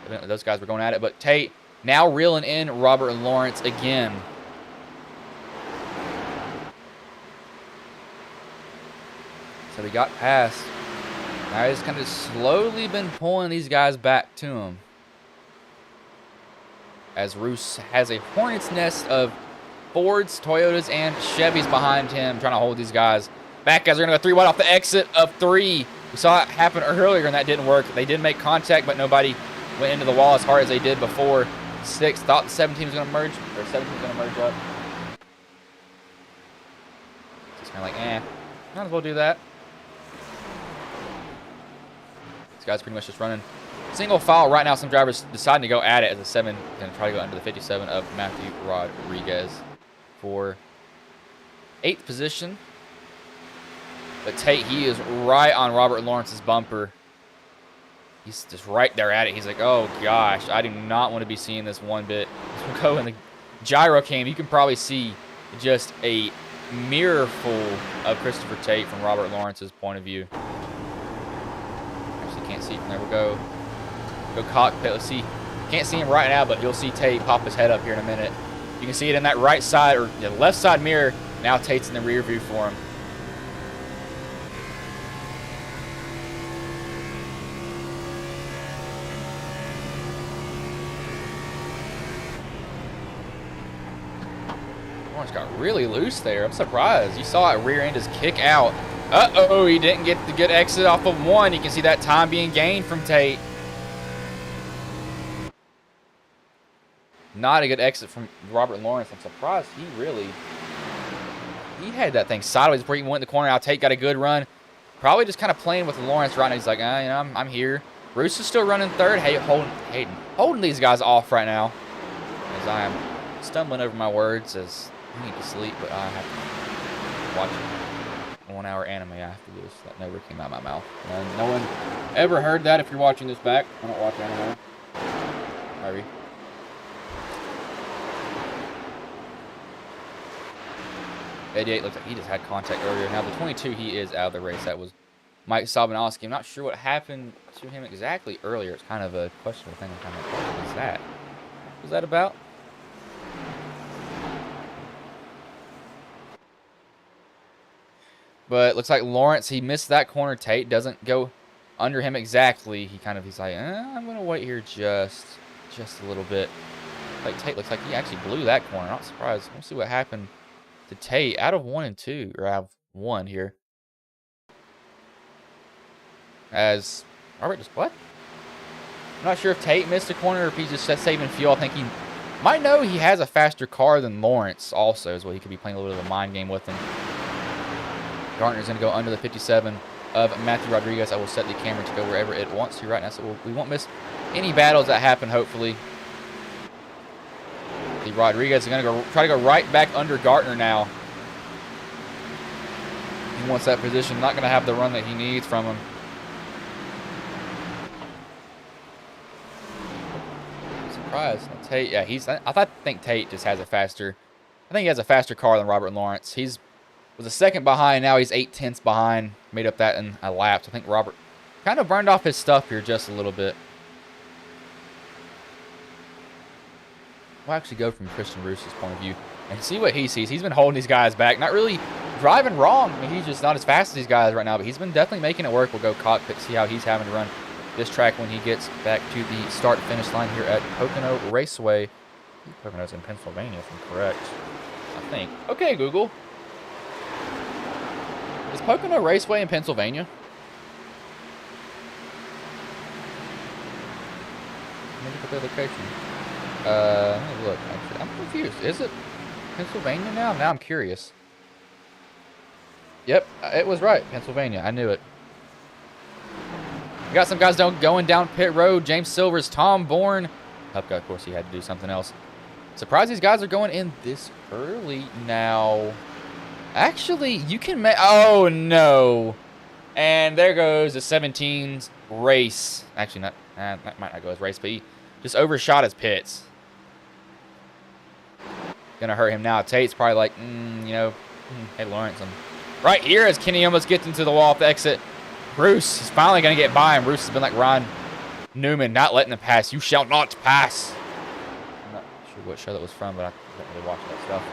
Speaker 1: Evidently those guys were going at it. But Tate now reeling in Robert and Lawrence again. So he got past. Now he's kind of slowly been pulling these guys back to him. As Roos has a hornet's nest of Fords, Toyotas, and Chevys behind him, trying to hold these guys back. Guys are going to go 3 wide off the exit of 3. We saw it happen earlier, and that didn't work. They did make contact, but nobody went into the wall as hard as they did before. 6 thought the 17 was going to merge, or 17 was going to merge up. Just kind of like, might as well do that. These guys pretty much just running single file right now. Some drivers deciding to go at it as a 7 and try to go under the 57 of Matthew Rodriguez for 8th position. But Tate, he is right on Robert Lawrence's bumper. He's just right there at it. He's like, oh gosh, I do not want to be seeing this one bit. We'll go in the Gyro Cam. You can probably see just a mirror full of Christopher Tate from Robert Lawrence's point of view. Actually can't see it from there. We'll go cockpit. Let's see. Can't see him right now, but you'll see Tate pop his head up here in a minute. You can see it in that right side or the left side mirror. Now Tate's in the rear view for him. Lawrence got really loose there. I'm surprised. You saw it rear end his kick out. Uh-oh, he didn't get the good exit off of one. You can see that time being gained from Tate. Not a good exit from Robert Lawrence. I'm surprised he had that thing sideways before he went in the corner. Now Tate got a good run. Probably just kind of playing with Lawrence right now. He's like, I'm here. Roos is still running third. Hey, holding these guys off right now. As I am stumbling over my words as I need to sleep, but I have to watch a 1 hour anime. I have to do this. That never came out of my mouth. And no one ever heard that. If you're watching this back, I don't watch anime. Sorry. 88 looks like he just had contact earlier. Now the 22, he is out of the race. That was Mike Sobanowski. I'm not sure what happened to him exactly earlier. It's kind of a questionable thing. I'm kind of like, what was that? What was that about? But looks like Lawrence, he missed that corner. Tate doesn't go under him exactly. He's like, I'm going to wait here just a little bit. Like Tate looks like he actually blew that corner. Not surprised. We'll see what happened to Tate out of 1 and 2, or out of 1 here. As Robert just what? I'm not sure if Tate missed a corner or if he's just saving fuel. I think he might know he has a faster car than Lawrence also, as well. He could be playing a little bit of a mind game with him. Gardner's going to go under the 57 of Matthew Rodriguez. I will set the camera to go wherever it wants to right now, so we won't miss any battles that happen, hopefully. The Rodriguez is going to try to go right back under Gardner now. He wants that position. Not going to have the run that he needs from him. Surprised. Tate, yeah, I think Tate just has a faster. I think he has a faster car than Robert Lawrence. He's was a second behind. Now he's 0.8 behind. Made up that in a lap. So I think Robert kind of burned off his stuff here just a little bit. We'll actually go from Christian Roos's point of view and see what he sees. He's been holding these guys back. Not really driving wrong. I mean, he's just not as fast as these guys right now, but he's been definitely making it work. We'll go cockpit, see how he's having to run this track when he gets back to the start-finish line here at Pocono Raceway. Pocono's in Pennsylvania, if I'm correct. I think. Okay, Google. Is Pocono Raceway in Pennsylvania? Let me look at the location. Let me look. Actually, I'm confused. Is it Pennsylvania now? Now I'm curious. Yep, it was right. Pennsylvania. I knew it. We got some guys going down pit road. James Silver's Tom Bourne. Of course, he had to do something else. Surprised these guys are going in this early now. Actually, you can make... Oh, no. And there goes the 17's race. Actually, not that might not go as race, but he just overshot his pits. Gonna hurt him now. Tate's probably like, hey, Lawrence. Right here as Kenny almost gets into the wall off the exit. Roos is finally going to get by him. Roos has been like Ron Newman, not letting him pass. You shall not pass. I'm not sure what show that was from, but I don't really watch that stuff.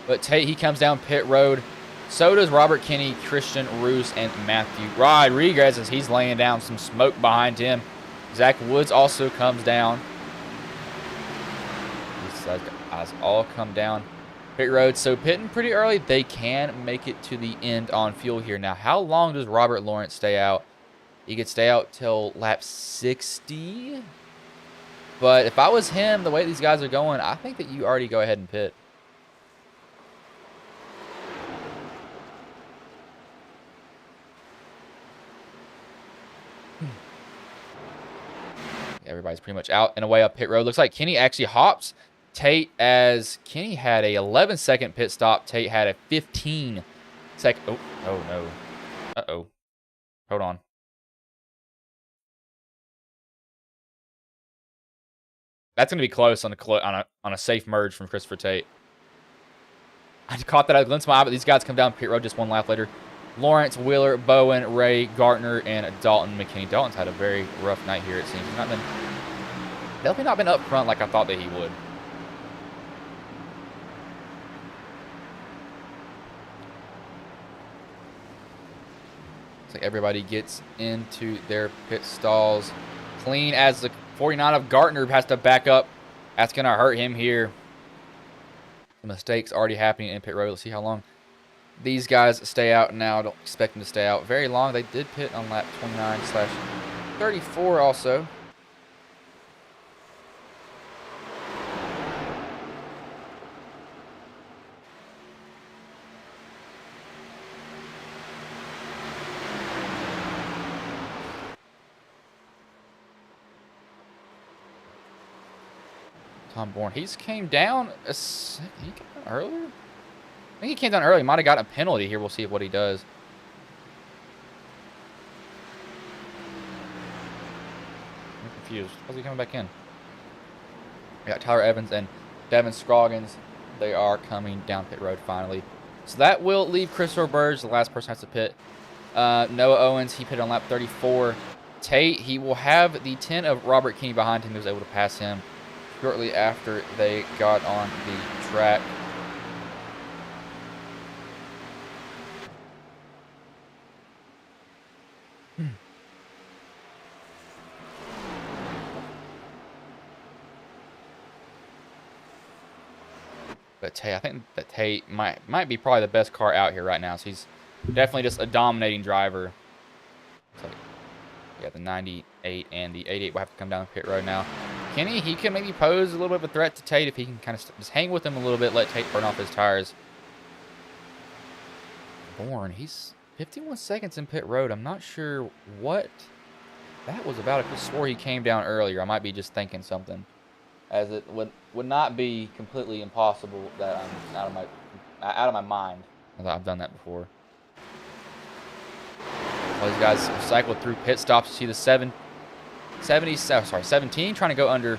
Speaker 1: But Tate, he comes down pit road. So does Robert Kinney, Christian Roos, and Matthew Rodriguez as he's laying down some smoke behind him. Zach Woods also comes down. These guys all come down pit road. So pitting pretty early. They can make it to the end on fuel here. Now, how long does Robert Lawrence stay out? He could stay out till lap 60. But if I was him, the way these guys are going, I think that you already go ahead and pit. Everybody's pretty much out and away up pit road. Looks like Kenny actually hops Tate, as Kenny had a 11-second pit stop. Tate had a 15-second. Oh no. Uh-oh. Hold on. That's going to be close on a safe merge from Christopher Tate. I caught that. I glimpsed my eye, but these guys come down pit road just one lap later. Lawrence, Wheeler, Bowen, Ray, Gardner, and Dalton McKinney. Dalton's had a very rough night here, it seems. He's definitely not been up front like I thought that he would. Looks like everybody gets into their pit stalls clean, as the 49 of Gardner has to back up. That's going to hurt him here. The mistakes already happening in pit road. Let's see how long these guys stay out now. Don't expect them to stay out very long. They did pit on lap 29/34 also. Tom Bourne. He's came down he came down earlier? I think he came down early. He might have gotten a penalty here. We'll see what he does. I'm confused. How's he coming back in? We got Tyler Evans and Devin Scroggins. They are coming down pit road finally. So that will leave Christopher Burge, the last person has to pit. Noah Owens, he pitted on lap 34. Tate, he will have the 10 of Robert Keeney behind him. He was able to pass him shortly after they got on the track. But Tate, I think that Tate might be probably the best car out here right now. So he's definitely just a dominating driver. So yeah, the 98 and the 88 will have to come down the pit road now. Kenny, he can maybe pose a little bit of a threat to Tate if he can kind of just hang with him a little bit, let Tate burn off his tires. Bourne, he's 51 seconds in pit road. I'm not sure what that was about. I could swore he came down earlier. I might be just thinking something, as it would not be completely impossible that I'm out of my mind. I've done that before. All these guys have cycled through pit stops. You see the 17 trying to go under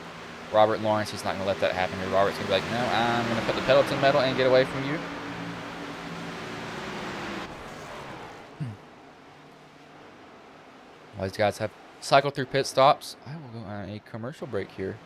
Speaker 1: Robert Lawrence. He's not going to let that happen here. Robert's going to be like, no, I'm going to put the pedal to the metal and get away from you. All these guys have cycled through pit stops. I will go on a commercial break here.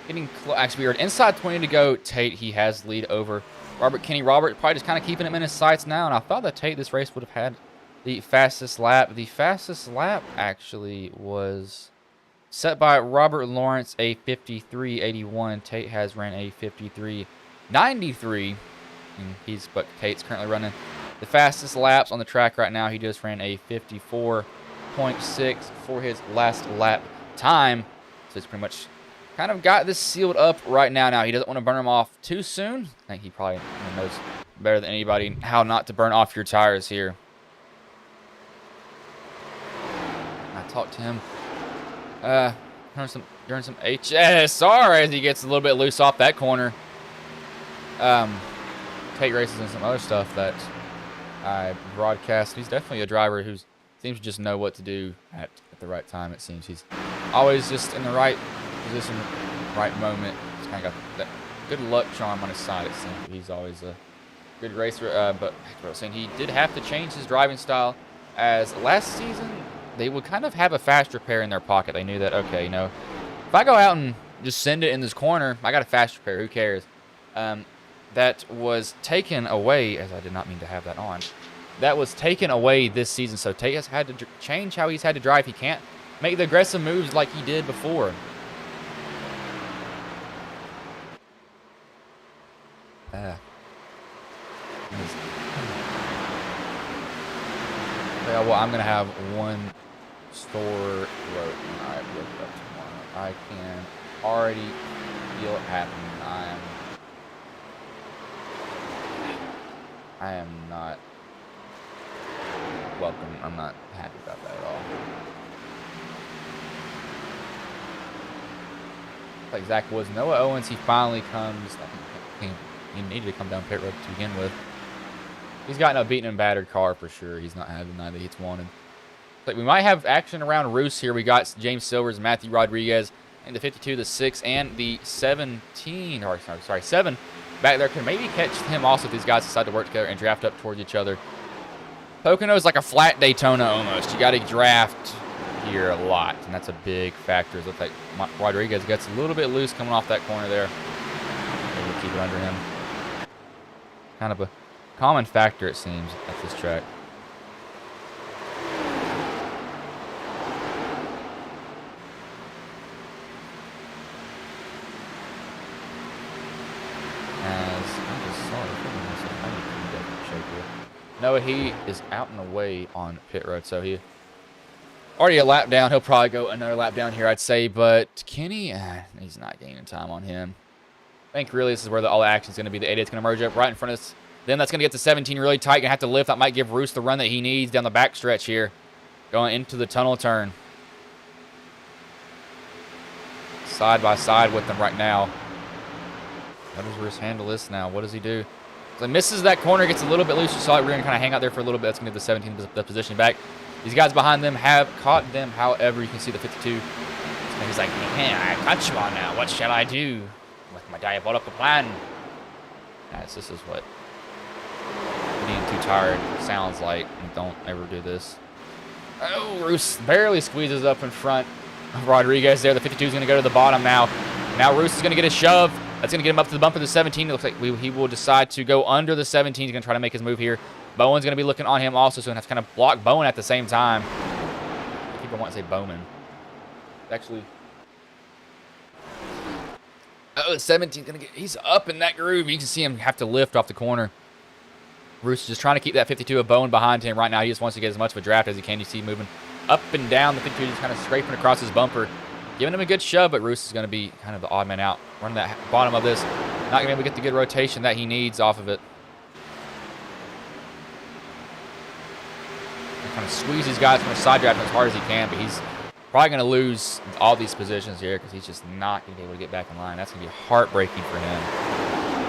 Speaker 1: Getting actually, we are inside 20 to go. Tate, he has the lead over Robert Kenny. Robert probably just kind of keeping him in his sights now, and I thought that Tate this race would have had the fastest lap. The fastest lap actually was set by Robert Lawrence, a 53.81. Tate has ran a 53.93, but Tate's currently running the fastest laps on the track right now. He just ran a 54.6 for his last lap time, so it's pretty much kind of got this sealed up right now. Now, he doesn't want to burn them off too soon. I think he probably knows better than anybody how not to burn off your tires here. I talked to him during some HSR as he gets a little bit loose off that corner. Tate races and some other stuff that I broadcast. He's definitely a driver who seems to just know what to do at the right time, it seems. He's always just in the right position, right moment. He's kind of got that good luck charm on his side, it seems. He's always a good racer. But I was saying, he did have to change his driving style, as last season they would kind of have a fast repair in their pocket. They knew that, okay, you know, if I go out and just send it in this corner, I got a fast repair. Who cares? That was taken away, as I did not mean to have that on. That was taken away this season, so Tate has had to change how he's had to drive. He can't make the aggressive moves like he did before. Yeah, well, I'm going to have one store road when I wake up tomorrow. I can already feel it happening. I am not welcome. I'm not happy about that at all. Like Zach Woods, Noah Owens, he finally comes. I think he needed to come down pit road to begin with. He's gotten a beaten and battered car for sure. He's not having that he's wanted. Like, we might have action around Roos here. We got James Silvers, Matthew Rodriguez, and the 52, the 6, and the 17. Or sorry, 7 back there. Can maybe catch him also if these guys decide to work together and draft up towards each other. Pocono is like a flat Daytona almost. You got to draft here a lot, and that's a big factor. It looks like Rodriguez gets a little bit loose coming off that corner there. Maybe we'll keep it under him. Kind of a common factor, it seems, at this track. Noah, he is out and away on pit road, so he already a lap down. He'll probably go another lap down here, I'd say, but Kenny, he's not gaining time on him. I think really this is where all the action is going to be. The 88's going to merge up right in front of us. Then that's going to get to 17 really tight. Going to have to lift. That might give Roos the run that he needs down the back stretch here, going into the tunnel turn. Side by side with them right now. How does Roos handle this now? What does he do? So he misses that corner, gets a little bit loose. You saw it. We're going to kind of hang out there for a little bit. That's going to get the 17 the position back. These guys behind them have caught them. However, you can see the 52. And he's like, man, I caught you on now. What shall I do with my diabolical plan? Guys, this is what being too tired sounds like. Don't ever do this. Oh, Roos barely squeezes up in front of Rodriguez there. The 52 is going to go to the bottom now. Now Roos is going to get a shove. That's going to get him up to the bump of the 17. It looks like he will decide to go under the 17. He's going to try to make his move here. Bowen's going to be looking on him also, so he's going to have to kind of block Bowen at the same time. People want to say Bowman. Actually, oh, the 17's going to get, he's up in that groove. You can see him have to lift off the corner. Roos is just trying to keep that 52 of Bowen behind him right now. He just wants to get as much of a draft as he can. You see moving up and down. The 52 just kind of scraping across his bumper, giving him a good shove, but Roos is going to be kind of the odd man out, running that bottom of this. Not going to be able to get the good rotation that he needs off of it. Kind of squeeze these guys from the side draft as hard as he can, but he's probably going to lose all these positions here because he's just not going to be able to get back in line. That's going to be heartbreaking for him.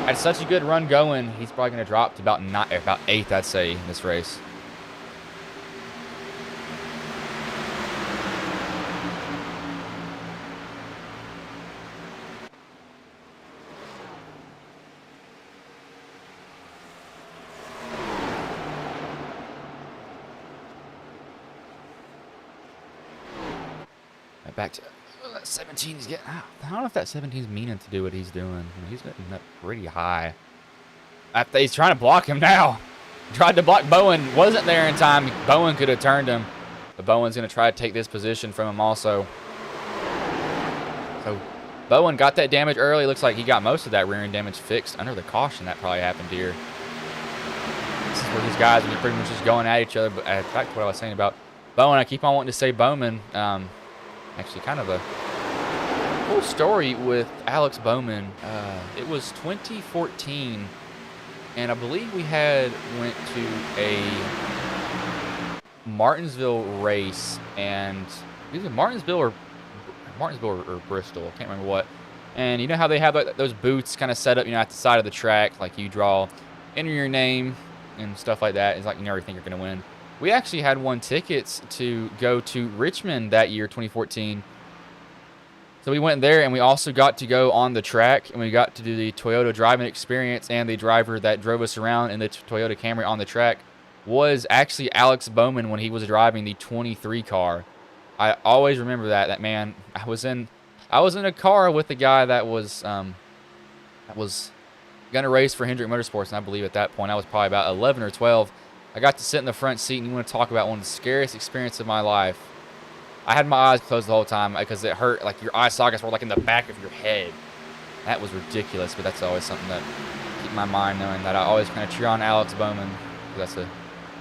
Speaker 1: Had such a good run going, he's probably going to drop to about 8th, I'd say, in this race. Back to that 17's getting. I don't know if that 17's meaning to do what he's doing. I mean, he's getting up pretty high. After he's trying to block him now. Tried to block Bowen. Wasn't there in time. Bowen could have turned him. But Bowen's going to try to take this position from him also. So Bowen got that damage early. Looks like he got most of that rear end damage fixed under the caution. That probably happened here. This is where these guys are pretty much just going at each other. But back to what I was saying about Bowen, I keep on wanting to say Bowman. Actually, kind of a cool story with Alex Bowman. It was 2014, and I believe we went to a Martinsville race, and either Martinsville or Bristol, I can't remember what. And you know how they have like those booths kind of set up, at the side of the track, like you enter your name and stuff like that. It's like you never think you're going to win. We actually had won tickets to go to Richmond that year, 2014. So we went there, and we also got to go on the track, and we got to do the Toyota driving experience, and the driver that drove us around in the Toyota Camry on the track was actually Alex Bowman when he was driving the 23 car. I always remember that man. I was in a car with a guy that was gonna race for Hendrick Motorsports, and I believe at that point I was probably about 11 or 12. I got to sit in the front seat, and you want to talk about one of the scariest experiences of my life. I had my eyes closed the whole time because it hurt. Like your eye sockets were like in the back of your head. That was ridiculous, but that's always something that keep my mind knowing that I always kind of cheer on Alex Bowman. That's a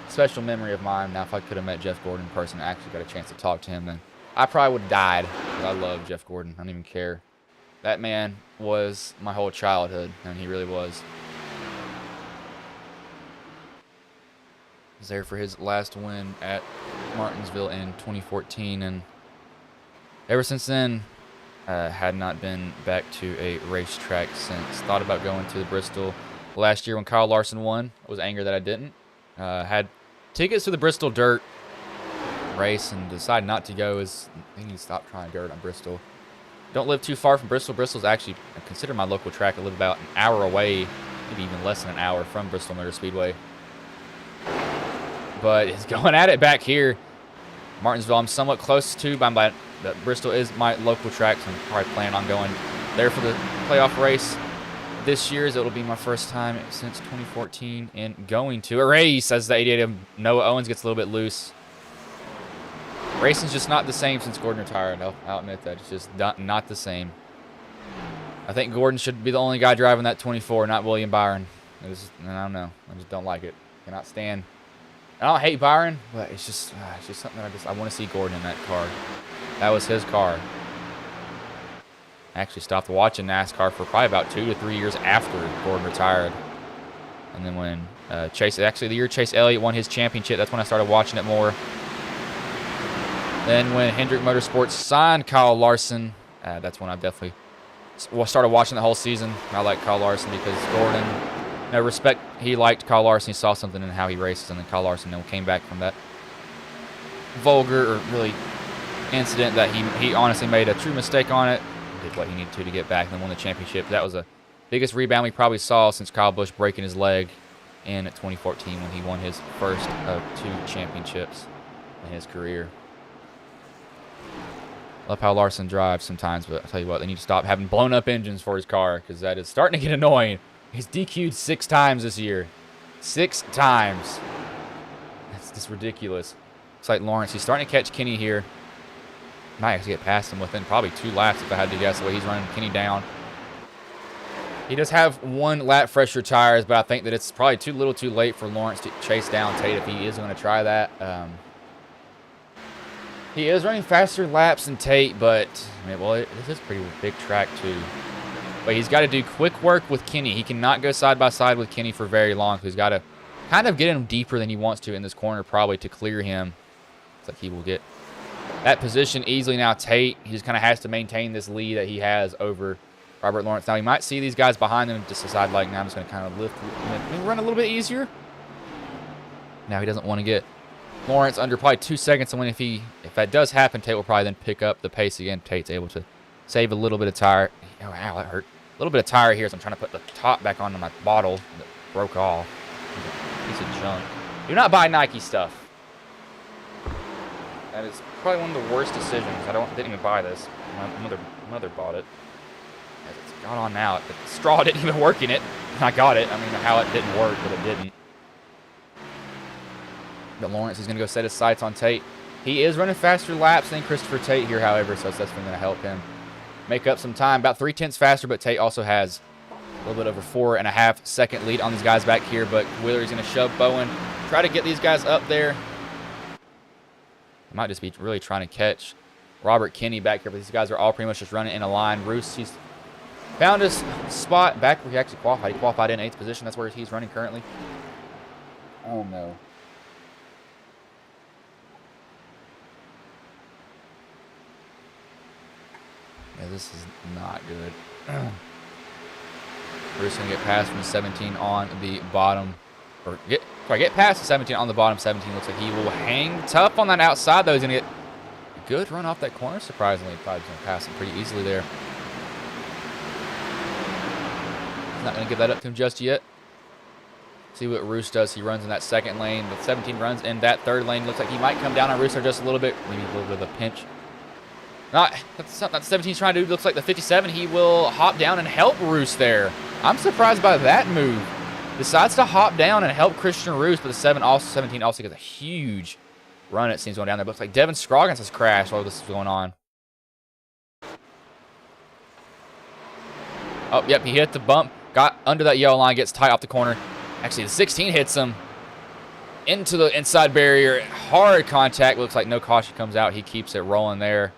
Speaker 1: special memory of mine. Now, if I could have met Jeff Gordon in person and actually got a chance to talk to him, then I probably would have died. Because I love Jeff Gordon. I don't even care. That man was my whole childhood, and he really was. He was there for his last win at Martinsville in 2014, and ever since then, had not been back to a racetrack since. Thought about going to the Bristol last year when Kyle Larson won. I was angry that I didn't. Had tickets to the Bristol Dirt race and decided not to go. I need to stop trying dirt on Bristol. Don't live too far from Bristol. Bristol's actually considered my local track. I live about an hour away, maybe even less than an hour from Bristol Motor Speedway. But it's going at it back here. Martinsville, I'm somewhat close to, but Bristol is my local track, so I'm probably planning on going there for the playoff race this year, as it'll be my first time since 2014 in going to a race as the 88 of Noah Owens gets a little bit loose. Racing's just not the same since Gordon retired. I'll admit that. It's just not the same. I think Gordon should be the only guy driving that 24, not William Byron. I don't know. I just don't like it. Cannot stand. I don't hate Byron, but it's just something that I want to see Gordon in that car. That was his car. I actually stopped watching NASCAR for probably about 2 to 3 years after Gordon retired. And then when the year Chase Elliott won his championship, that's when I started watching it more. Then when Hendrick Motorsports signed Kyle Larson, that's when I definitely started watching the whole season. I like Kyle Larson because Gordon, respect, he liked Kyle Larson. He saw something in how he races, and then Kyle Larson came back from that vulgar or really incident that he honestly made a true mistake on it. Did what he needed to get back and then won the championship. That was the biggest rebound we probably saw since Kyle Busch breaking his leg in 2014 when he won his first of 2 championships in his career. Love how Larson drives sometimes, but I'll tell you what, they need to stop having blown up engines for his car because that is starting to get annoying. He's DQ'd 6 times this year. 6 times. That's just ridiculous. It's like Lawrence. He's starting to catch Kenny here. Might actually get past him within probably 2 laps if I had to guess the way he's running Kenny down. He does have 1 lap fresher tires, but I think that it's probably too little too late for Lawrence to chase down Tate if he is going to try that. He is running faster laps than Tate, but this is a pretty big track too. But he's got to do quick work with Kenny. He cannot go side by side with Kenny for very long. He's got to kind of get him deeper than he wants to in this corner probably to clear him. It's like he will get that position easily now. Tate, he just kind of has to maintain this lead that he has over Robert Lawrence. Now, he might see these guys behind him and just decide, like, now I'm just going to kind of run a little bit easier. Now he doesn't want to get Lawrence under probably 2 seconds. And if that does happen, Tate will probably then pick up the pace again. Tate's able to save a little bit of tire. Oh, ow, that hurt. A little bit of tire here as I'm trying to put the top back onto my bottle that broke off. Piece of junk. Do not buy Nike stuff. That is Probably one of the worst decisions. Didn't even buy this. My mother bought it. It's gone on now. The straw didn't even work in it. And I got it. I mean, how it didn't work, but it didn't. But Lawrence is going to go set his sights on Tate. He is running faster laps than Christopher Tate here, however, so that's definitely going to help him make up some time. About 3/10 faster, but Tate also has a little bit over 4.5 second lead on these guys back here. But Wheeler's going to shove Bowen, try to get these guys up there. Might just be really trying to catch Robert Kinney back here, but these guys are all pretty much just running in a line. Roos, he's found his spot back where he actually qualified. He qualified in 8th position. That's where he's running currently. Oh, no. Yeah, this is not good. Roos going to get past from 17 on the bottom. Or get past the 17 on the bottom. 17 looks like he will hang tough on that outside, though. He's going to get a good run off that corner, surprisingly. Probably going to pass him pretty easily there. He's not going to give that up to him just yet. See what Roos does. He runs in that second lane. The 17 runs in that third lane. Looks like he might come down on Roos just a little bit. Maybe a little bit of a pinch. That's not 17's trying to do. Looks like the 57. He will hop down and help Roos there. I'm surprised by that move. Decides to hop down and help Christian Roos, but the 17 also gets a huge run, it seems, going down there. Looks like Devin Scroggins has crashed while this is going on. Oh, yep, he hit the bump. Got under that yellow line, gets tight off the corner. Actually, the 16 hits him into the inside barrier. Hard contact. Looks like no caution comes out. He keeps it rolling there.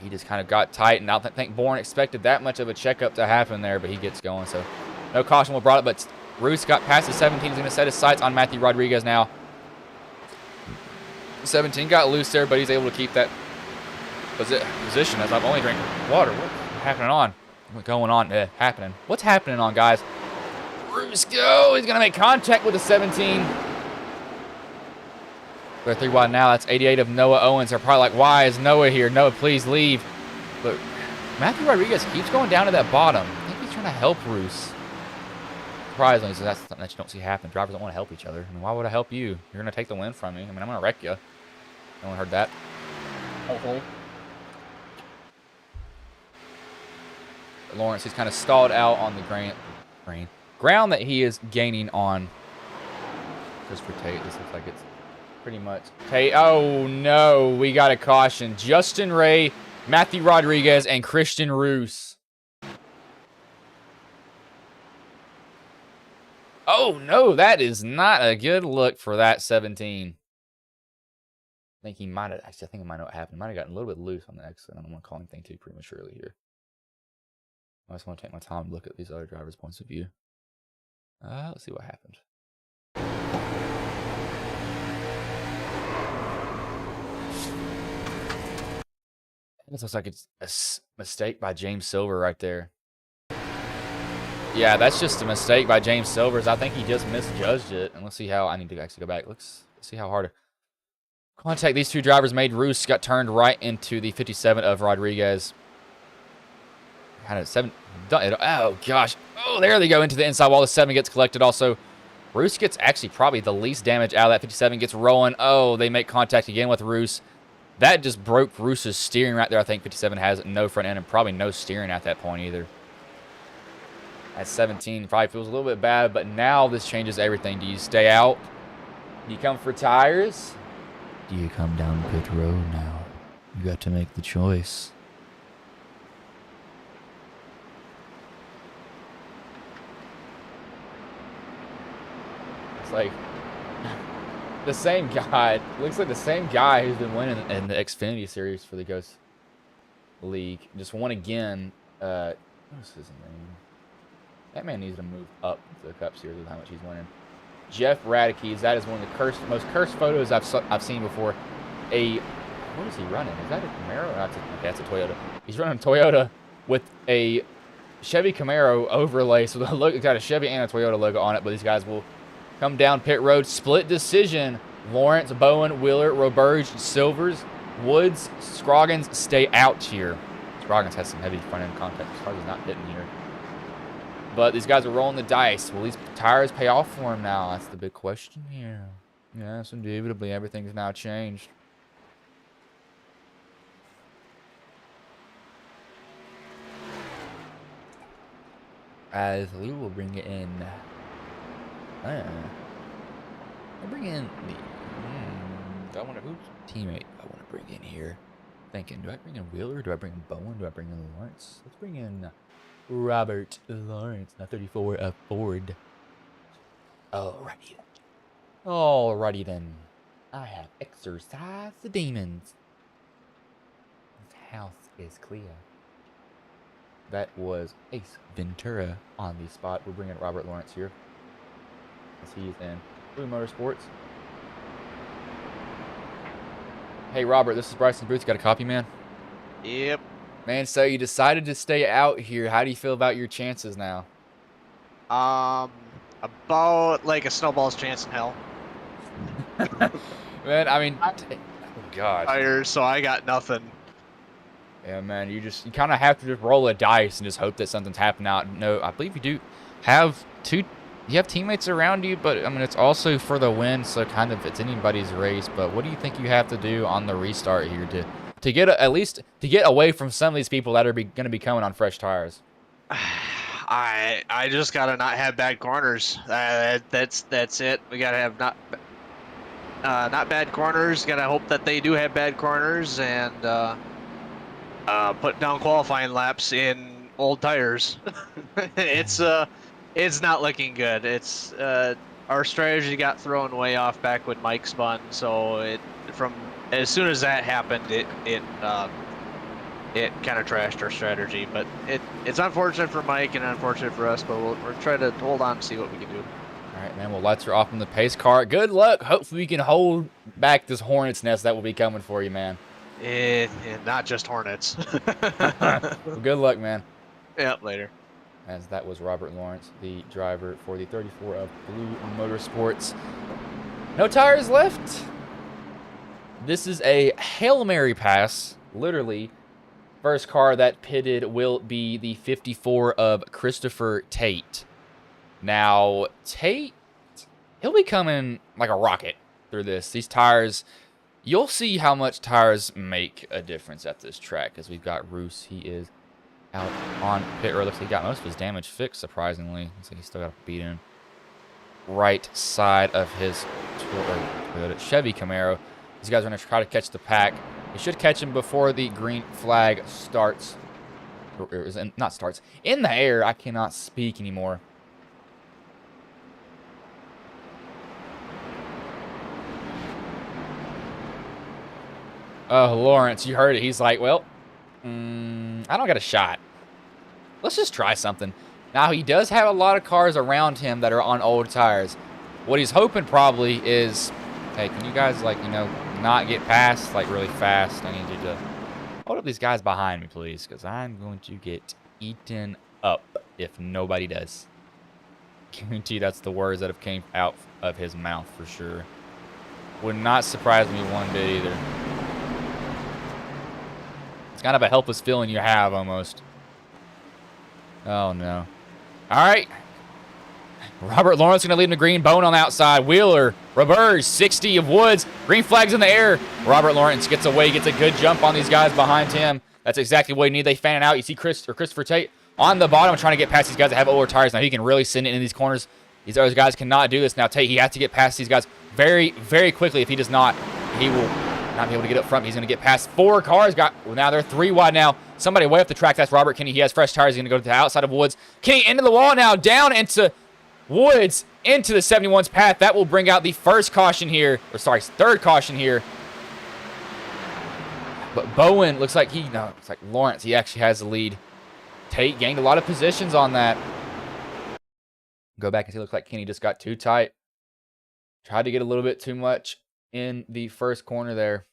Speaker 1: He just kind of got tight, and I don't think Bourne expected that much of a checkup to happen there, but he gets going, so no caution was brought up, but Roos got past the 17. He's going to set his sights on Matthew Rodriguez now. 17 got loose there, but he's able to keep that position as I'm only drinking water. What's happening on? What's going on? Happening. What's happening on, guys? Roos go. He's going to make contact with the 17. They're 3 wide now. That's 88 of Noah Owens. They're probably like, why is Noah here? Noah, please leave. But Matthew Rodriguez keeps going down to that bottom. I think he's trying to help Roos. Surprisingly, so that's something that you don't see happen. Drivers don't want to help each other. I mean, why would I help you? You're going to take the win from me. I mean, I'm going to wreck you. No one heard that. Lawrence, he's kind of stalled out on the ground that he is gaining on Christopher Tate. This looks like it's pretty much Tate. Oh, no. We got a caution. Justin Ray, Matthew Rodriguez, and Christian Roos. Oh, no. That is not a good look for that 17. I think he might have, actually, I think it might know what happened. Might have gotten a little bit loose on the exit. I don't want to call anything too prematurely here. I just want to take my time to look at these other drivers' points of view. Let's see what happened. This looks like it's a mistake by James Silver right there. Yeah, that's just a mistake by James Silvers. I think he just misjudged it. And let's see how, I need to actually go back. Let's see how hard contact these two drivers made. Roos got turned right into the 57 of Rodriguez. Had a 7. Oh, gosh. Oh, there they go into the inside wall. The 7 gets collected also. Roos gets actually probably the least damage out of that. 57 gets rolling. Oh, they make contact again with Roos. That just broke Roos's steering right there. I think 57 has no front end and probably no steering at that point either. At 17, probably feels a little bit bad, but now this changes everything. Do you stay out? Do you come for tires? Do you come down pit road now? You got to make the choice. It's like the same guy. Looks like the same guy who's been winning in the Xfinity Series for the Ghost League. Just won again. What is his name? That man needs to move up the Cup Series with how much he's winning. Jeff Radeke. That is one of the most cursed photos I've seen before. What is he running? Is that a Camaro? Okay, that's a Toyota. He's running a Toyota with a Chevy Camaro overlay. So it's got a Chevy and a Toyota logo on it. But these guys will come down pit road. Split decision. Lawrence, Bowen, Wheeler, Roberge, Silvers, Woods, Scroggins stay out here. Scroggins has some heavy front end contact. Scroggins not hitting here. But these guys are rolling the dice. Will these tires pay off for him now? That's the big question here. Yes, indubitably. Everything's now changed. as we will bring in. We'll bring in the. Do I want to who's teammate? I want to bring in here. Thinking, do I bring in Wheeler? Do I bring in Bowen? Do I bring in Lawrence? Let's bring in Robert Lawrence, not 34 of Ford. Alrighty then. I have exercised the demons. This house is clear. That was Ace Ventura on the spot. We're bringing Robert Lawrence here, as he is in Blue Motorsports. Hey Robert, this is Bryson Booth. Got a copy, man?
Speaker 3: Yep.
Speaker 1: Man, so you decided to stay out here. How do you feel about your chances now?
Speaker 3: About like a snowball's chance in hell.
Speaker 1: Man, I mean, oh God.
Speaker 3: Tires, so I got nothing.
Speaker 1: Yeah, man, you kind of have to just roll a dice and just hope that something's happening out. No, I believe you do have you have teammates around you, but I mean, it's also for the win, so kind of it's anybody's race. But what do you think you have to do on the restart here to get at least to get away from some of these people that are going to be coming on fresh tires?
Speaker 3: I just gotta not have bad corners. That's it. We gotta have not bad corners. Gotta hope that they do have bad corners and put down qualifying laps in old tires. It's not looking good. It's our strategy got thrown way off back when Mike spun. So from as soon as that happened, it kind of trashed our strategy. But it's unfortunate for Mike and unfortunate for us. But we'll try to hold on and see what we can do.
Speaker 1: All right, man. Well, lights are off on the pace car. Good luck. Hopefully, we can hold back this hornet's nest that will be coming for you, man.
Speaker 3: Not just Hornets.
Speaker 1: Well, good luck, man.
Speaker 3: Yeah, later.
Speaker 1: As that was Robert Lawrence, the driver for the 34 of Blue Motorsports. No tires left. This is a Hail Mary pass, literally. First car that pitted will be the 54 of Christopher Tate. Now, Tate, he'll be coming like a rocket through this. These tires, you'll see how much tires make a difference at this track. As we've got Roos, he is out on pit road. Looks like he got most of his damage fixed, surprisingly. Looks like he's still got a beat in right side of his Chevy Camaro. These guys are going to try to catch the pack. They should catch him before the green flag starts. Or not starts. In the air. I cannot speak anymore. Oh, Lawrence, you heard it. He's like, well, I don't got a shot. Let's just try something. Now, he does have a lot of cars around him that are on old tires. What he's hoping probably is, hey, can you guys, like, you know, not get past, like, really fast? I need you to hold up these guys behind me, please, because I'm going to get eaten up if nobody does. Guarantee that's the words that have came out of his mouth for sure. Would not surprise me one bit either. It's kind of a helpless feeling you have almost. Oh, no. All right. Robert Lawrence going to lead him to green. Bone on the outside. Wheeler, Roberge, 60 of Woods. Green flag's in the air. Robert Lawrence gets away, gets a good jump on these guys behind him. That's exactly what he needs. They fan it out. You see Christopher Tate on the bottom trying to get past these guys that have older tires. Now he can really send it in these corners. These other guys cannot do this. Now Tate, he has to get past these guys very, very quickly. If he does not, he will not be able to get up front. He's going to get past 4 cars. Now they're 3 wide now. Somebody way up the track. That's Robert Kinney. He has fresh tires. He's going to go to the outside of Woods. Kinney into the wall now. Down into Woods. Into the 71's path. That will bring out the first caution here. Or sorry, third caution here. But Bowen looks like it's like Lawrence. He actually has the lead. Tate gained a lot of positions on that. Go back and see. Looks like Kinney just got too tight. Tried to get a little bit too much in the first corner there.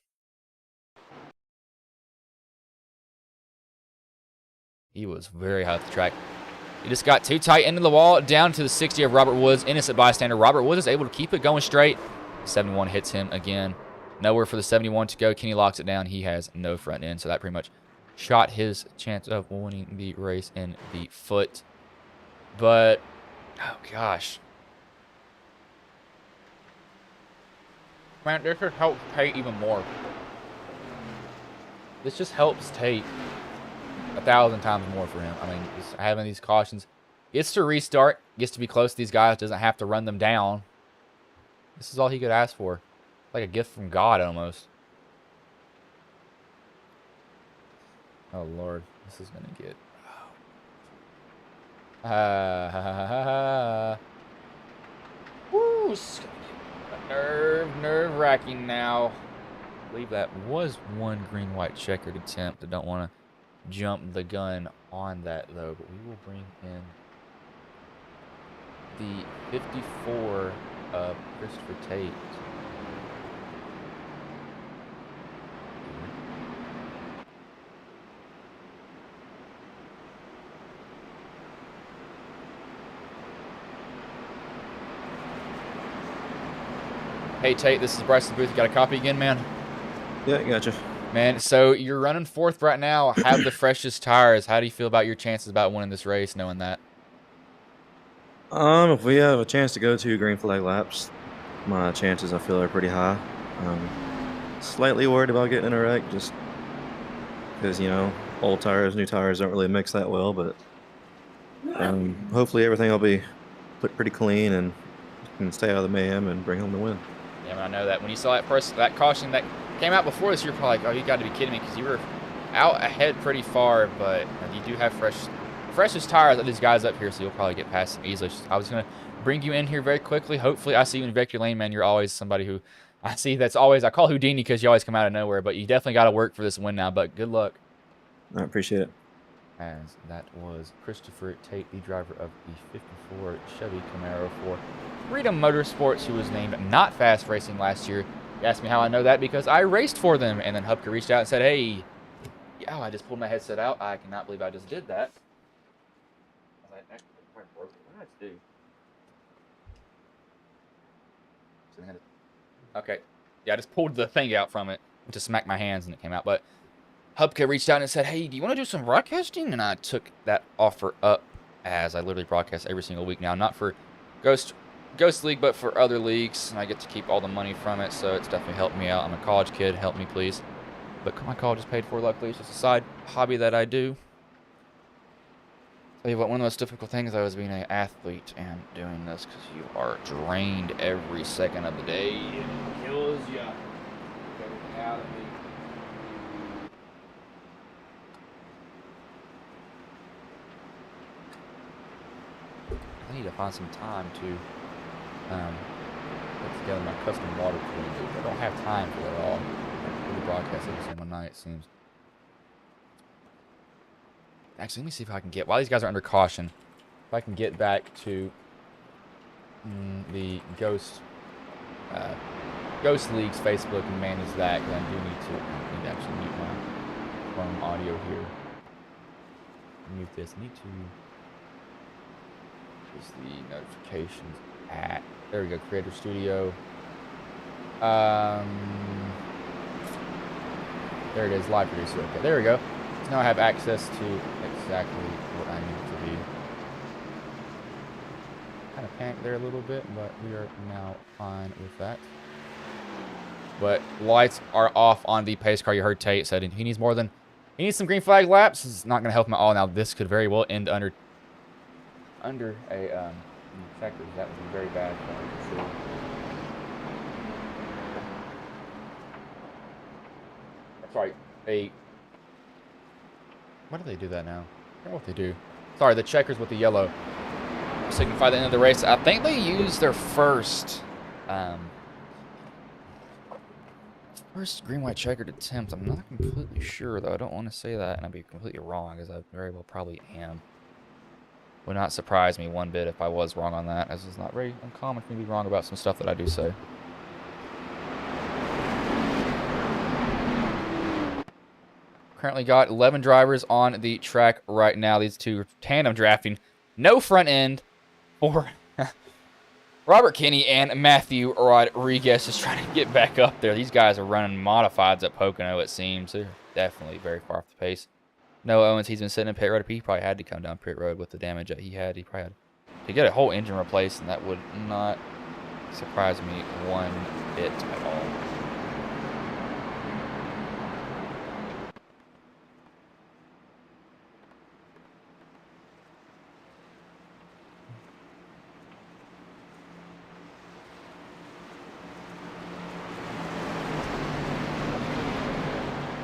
Speaker 1: He was very high off the track. He just got too tight into the wall, down to the 60 of Robert Woods. Innocent bystander. Robert Woods is able to keep it going straight. 71 hits him again. Nowhere for the 71 to go. Kenny locks it down. He has no front end, so that pretty much shot his chance of winning the race in the foot. But, oh gosh. Man, this just helps Tate even more. This just helps Tate 1,000 times more for him. I mean, just having these cautions. Gets to restart. Gets to be close to these guys. Doesn't have to run them down. This is all he could ask for. Like a gift from God, almost. Oh, Lord. This is going to get... Woo! It's going to get nerve-wracking now. I believe that was one green-white checkered attempt. I don't want to jump the gun on that, though. But we will bring in the 54 of Christopher Tate. Hey, Tate, this is Bryson Booth. You got a copy again, man?
Speaker 2: Yeah, gotcha.
Speaker 1: Man, so you're running fourth right now. Have the freshest tires. How do you feel about your chances about winning this race, knowing that?
Speaker 2: If we have a chance to go 2 green flag laps, my chances I feel are pretty high. Slightly worried about getting in a wreck, just because old tires, new tires don't really mix that well. But hopefully everything will be put pretty clean and can stay out of the mayhem and bring home the win.
Speaker 1: Yeah, man, I know that. When you saw that caution that came out before this, you're probably like, oh, you got to be kidding me, because you were out ahead pretty far, but you do have freshest tires of these guys up here, so you'll probably get past them easily. I was going to bring you in here very quickly. Hopefully, I see you in Vector Lane, man. You're always somebody who I see that's always, I call Houdini because you always come out of nowhere, but you definitely got to work for this win now, but good luck.
Speaker 2: I appreciate it.
Speaker 1: As that was Christopher Tate, the driver of the 54 Chevy Camaro for Freedom Motorsports, who was named Not Fast Racing last year. You asked me how I know that, because I raced for them. And then Hupka reached out and said, hey, yeah, I just pulled my headset out. I cannot believe I just did that. I was like, what did I do? Okay. Yeah, I just pulled the thing out from it to smack my hands and it came out. But Hupka reached out and said, hey, do you want to do some broadcasting? And I took that offer up, as I literally broadcast every single week now. Not for Ghost League, but for other leagues. And I get to keep all the money from it, so it's definitely helped me out. I'm a college kid. Help me, please. But my college is paid for, luckily. It's just a side hobby that I do. Tell you what, one of the most difficult things, though, is being an athlete and doing this, because you are drained every second of the day. It kills you. Get out of me. I need to find some time to put together my custom water cooling. I don't have time for it all. I do the broadcast every single night, it seems. Actually, let me see if I can get, while these guys are under caution, if I can get back to the Ghost League's Facebook and manage that, because I do need to actually mute my phone audio here. Mute this. I need to use the notifications at, there we go, Creator Studio. There it is, live producer. Okay, there we go. So now I have access to exactly what I need to be. Kind of panicked there a little bit, but we are now fine with that. But lights are off on the pace car. You heard Tate said he needs more than, he needs some green flag laps. It's not going to help him at all. Now this could very well end under a checkers. That would be very bad for him, for sure. Sorry, why do they do that now? I don't know what they do. Sorry, the checkers with the yellow signify the end of the race. I think they used their first green-white checkered attempt. I'm not completely sure, though. I don't want to say that, and I'd be completely wrong, as I very well probably am. Would not surprise me one bit if I was wrong on that, as it's not very uncommon for me to be wrong about some stuff that I do say. Currently got 11 drivers on the track right now. These two are tandem drafting. No front end for Robert Kinney and Matthew Rodriguez, just trying to get back up there. These guys are running modifieds at Pocono, it seems. They're definitely very far off the pace. No Owens, he's been sitting in pit road. He probably had to come down pit road with the damage that he had. He probably had to get a whole engine replaced, and that would not surprise me one bit at all.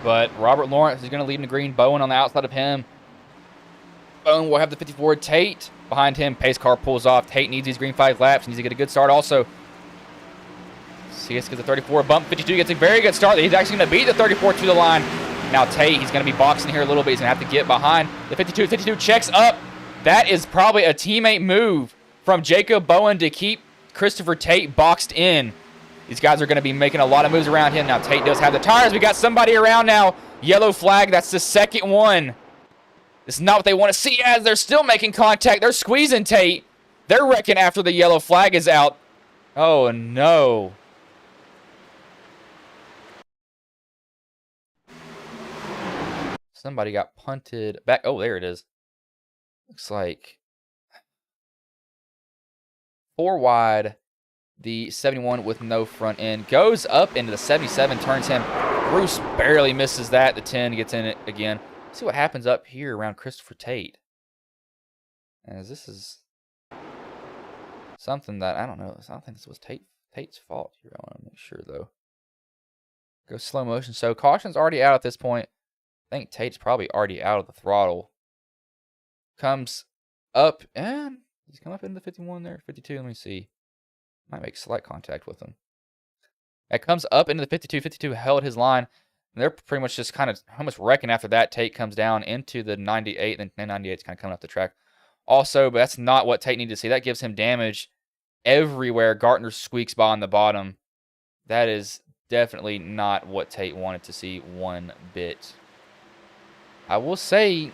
Speaker 1: but Robert Lawrence is going to lead in the green. Bowen on the outside of him. Bowen will have the 54. Tate behind him. Pace car pulls off. Tate needs these green 5 laps. Needs to get a good start also. CS gets a 34 bump. 52 gets a very good start. He's actually going to beat the 34 to the line. Now Tate, he's going to be boxing here a little bit. He's going to have to get behind the 52. 52 checks up. That is probably a teammate move from Jacob Bowen to keep Christopher Tate boxed in. These guys are going to be making a lot of moves around him. Now Tate does have the tires. We got somebody around now. Yellow flag. That's the second one. This is not what they want to see as they're still making contact. They're squeezing Tate. They're wrecking after the yellow flag is out. Oh, no. Somebody got punted back. Oh, there it is. Looks like 4 wide. The 71 with no front end goes up into the 77, turns him. Roos barely misses that. The 10 gets in it again. Let's see what happens up here around Christopher Tate. As this is something that I don't know. I don't think this was Tate's fault here. I want to make sure though. Go slow motion. So caution's already out at this point. I think Tate's probably already out of the throttle. Comes up and he's come up into the 51 there. 52. Let me see. Might make slight contact with him. It comes up into the 52. 52 held his line. And they're pretty much just kind of almost wrecking after that. Tate comes down into the 98. And then 98 is kind of coming up the track. Also, but that's not what Tate needed to see. That gives him damage everywhere. Gardner squeaks by on the bottom. That is definitely not what Tate wanted to see one bit. I will say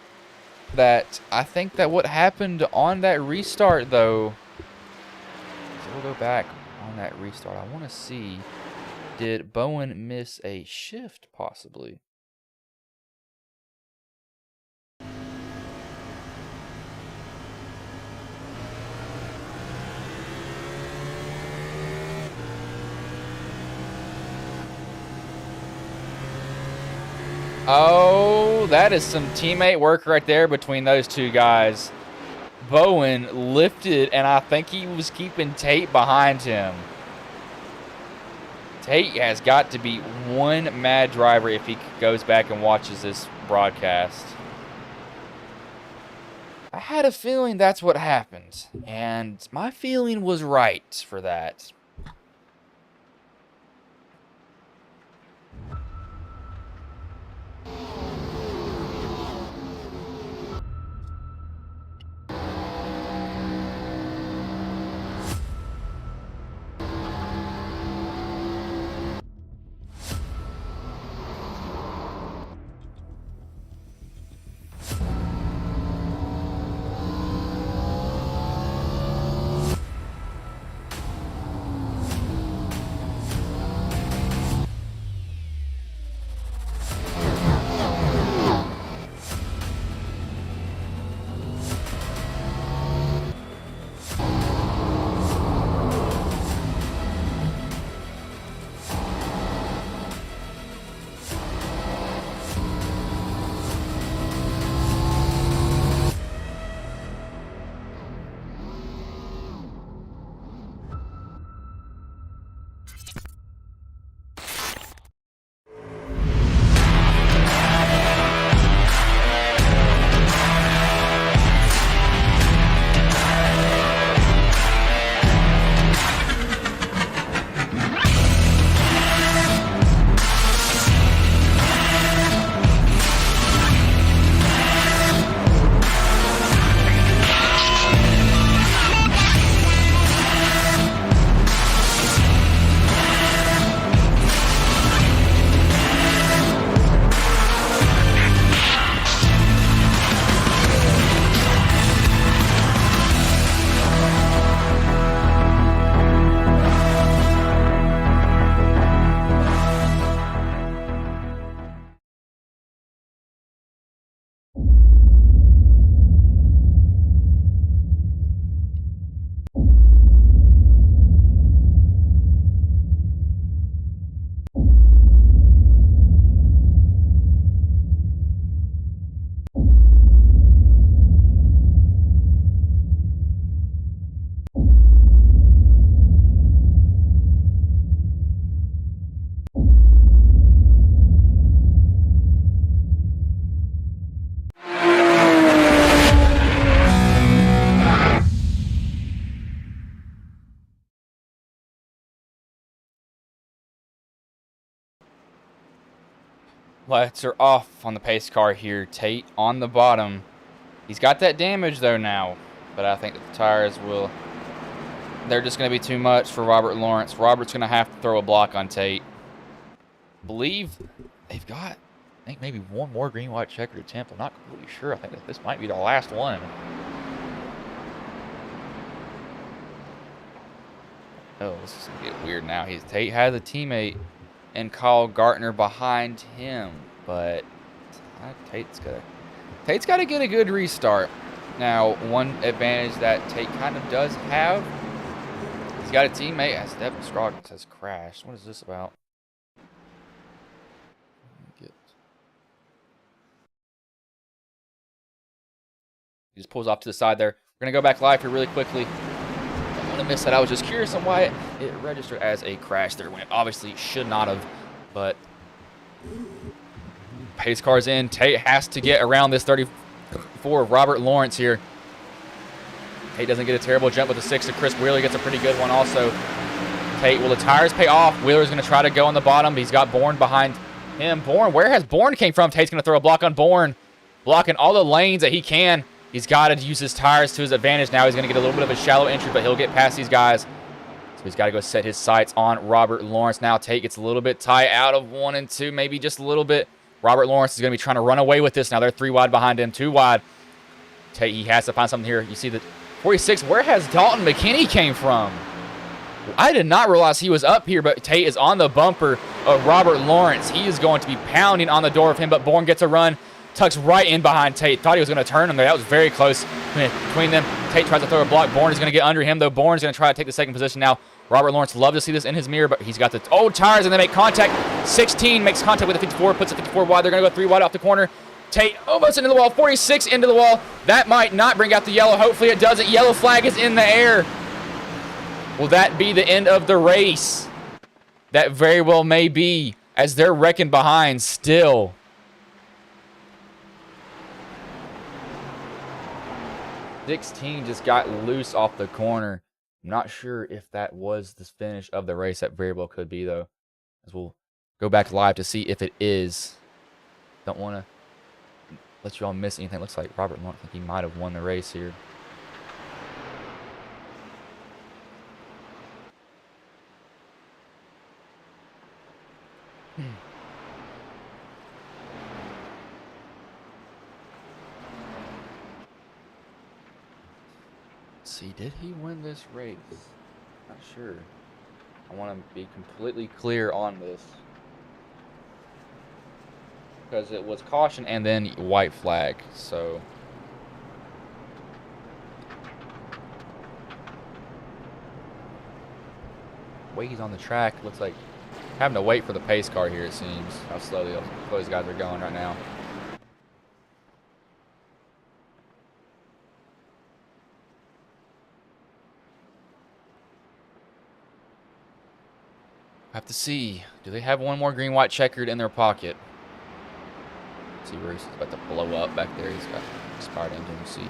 Speaker 1: that I think that what happened on that restart, though, we'll go back on that restart. I want to see, did Bowen miss a shift possibly? Oh, that is some teammate work right there between those two guys. Bowen lifted, and I think he was keeping Tate behind him. Tate has got to be one mad driver if he goes back and watches this broadcast. I had a feeling that's what happened, and my feeling was right for that. Lights are off on the pace car here. Tate on the bottom. He's got that damage, though, now. But I think that the tires will... They're just going to be too much for Robert Lawrence. Robert's going to have to throw a block on Tate. I believe they've got, I think, maybe one more green-white checkered attempt. I'm not completely sure. I think that this might be the last one. Oh, this is going to get weird now. Tate has a teammate and Kyle Gardner behind him. But Tate's got to get a good restart. Now, one advantage that Tate kind of does have, he's got a teammate, as Devin Scroggins has crashed. What is this about? He just pulls off to the side there. We're going to go back live here really quickly. Don't want to miss that. I was just curious on why it registered as a crash there when it obviously should not have. But pace car's in. Tate has to get around this 34 of Robert Lawrence here. Tate doesn't get a terrible jump with the 6 to Chris Wheeler. Gets a pretty good one also. Tate, will the tires pay off? Wheeler's going to try to go on the bottom. He's got Bourne behind him. Bourne, where has Bourne came from? Tate's going to throw a block on Bourne. Blocking all the lanes that he can. He's got to use his tires to his advantage now. He's going to get a little bit of a shallow entry, but he'll get past these guys. So he's got to go set his sights on Robert Lawrence. Now Tate gets a little bit tight out of 1 and 2, maybe just a little bit. Robert Lawrence is going to be trying to run away with this. Now they're 3 wide behind him, 2 wide. Tate, he has to find something here. You see the 46. Where has Dalton McKinney came from? I did not realize he was up here, but Tate is on the bumper of Robert Lawrence. He is going to be pounding on the door of him, but Bourne gets a run. Tucks right in behind Tate. Thought he was going to turn him there. That was very close between them. Tate tries to throw a block. Bourne is going to get under him, though. Bourne is going to try to take the second position now. Robert Lawrence, love to see this in his mirror, but he's got the old tires, and they make contact. 16 makes contact with the 54, puts the 54 wide. They're going to go 3 wide off the corner. Tate almost into the wall. 46 into the wall. That might not bring out the yellow. Hopefully it doesn't. Yellow flag is in the air. Will that be the end of the race? That very well may be, as they're wrecking behind still. $16 just got loose off the corner. I'm not sure if that was the finish of the race. That very well could be, though. As we'll go back live to see if it is. Don't want to let you all miss anything. Looks like Robert Lawrence, I think he might have won the race here. See, did he win this race? Not sure. I want to be completely clear on this. Because it was caution and then white flag, so... way he's on the track, looks like having to wait for the pace car here, it seems. How slow these guys are going right now. Have to see. Do they have one more green-white checkered in their pocket? See, Roos is about to blow up back there. He's got expired engine. We'll see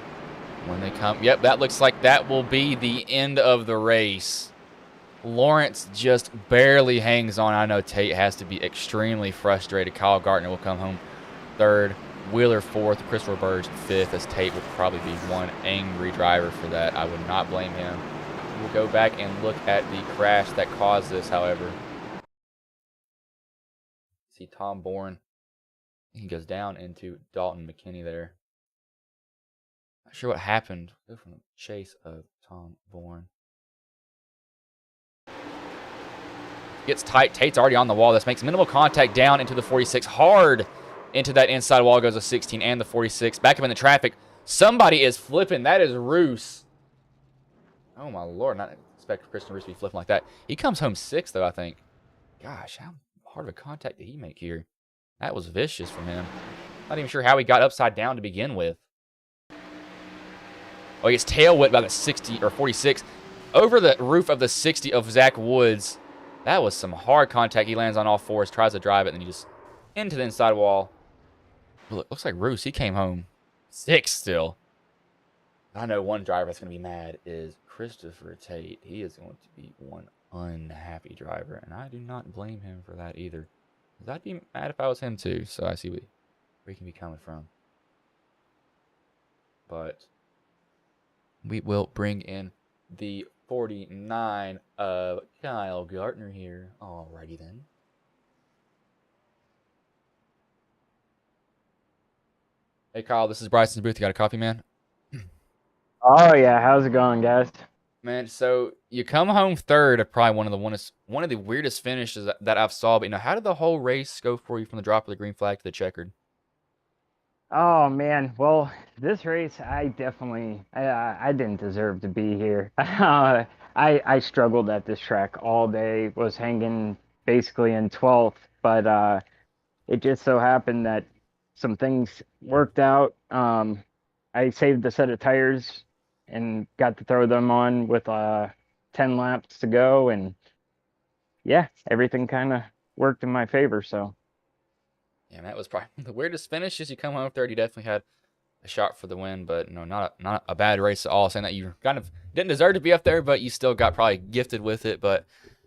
Speaker 1: when they come. Yep, that looks like that will be the end of the race. Lawrence just barely hangs on. I know Tate has to be extremely frustrated. Kyle Gardner will come home 3rd. Wheeler 4th. Christopher Burge 5th, as Tate will probably be one angry driver for that. I would not blame him. We'll go back and look at the crash that caused this, however. See Tom Bourne. He goes down into Dalton McKinney there. Not sure what happened. Go from the chase of Tom Bourne. Gets tight. Tate's already on the wall. This makes minimal contact down into the 46. Hard into that inside wall goes a 16 and the 46. Back up in the traffic. Somebody is flipping. That is Roos. Oh, my Lord. Not expect Christian Roos to be flipping like that. He comes home 6th, though, I think. Gosh, how hard of a contact did he make here? That was vicious from him. Not even sure how he got upside down to begin with. Oh, he gets tail whipped by the 60 or 46 over the roof of the 60 of Zach Woods. That was some hard contact. He lands on all 4s, tries to drive it, and then he just into the inside wall. Look, looks like Roos, he came home 6th still. I know one driver that's going to be mad is Christopher Tate. He is going to be one unhappy driver, and I do not blame him for that either. 'Cause I'd be mad if I was him too. So I see where he can be coming from. But we will bring in the 49 of Kyle Gardner here. Alrighty then. Hey Kyle, this is Bryson's booth. You got a coffee, man?
Speaker 4: Oh yeah, how's it going, guys?
Speaker 1: Man, so you come home third of probably one of the weirdest finishes that I've saw. But how did the whole race go for you from the drop of the green flag to the checkered?
Speaker 4: Oh man, well, this race I definitely I didn't deserve to be here. I struggled at this track all day, was hanging basically in 12th, but it just so happened that some things worked out. I saved a set of tires and got to throw them on with 10 laps to go, and yeah, everything kind of worked in my favor. So.
Speaker 1: Yeah, man, that was probably the weirdest finish. Is you come home third, you definitely had a shot for the win, but no, not a bad race at all. Saying that you kind of didn't deserve to be up there, but you still got probably gifted with it. But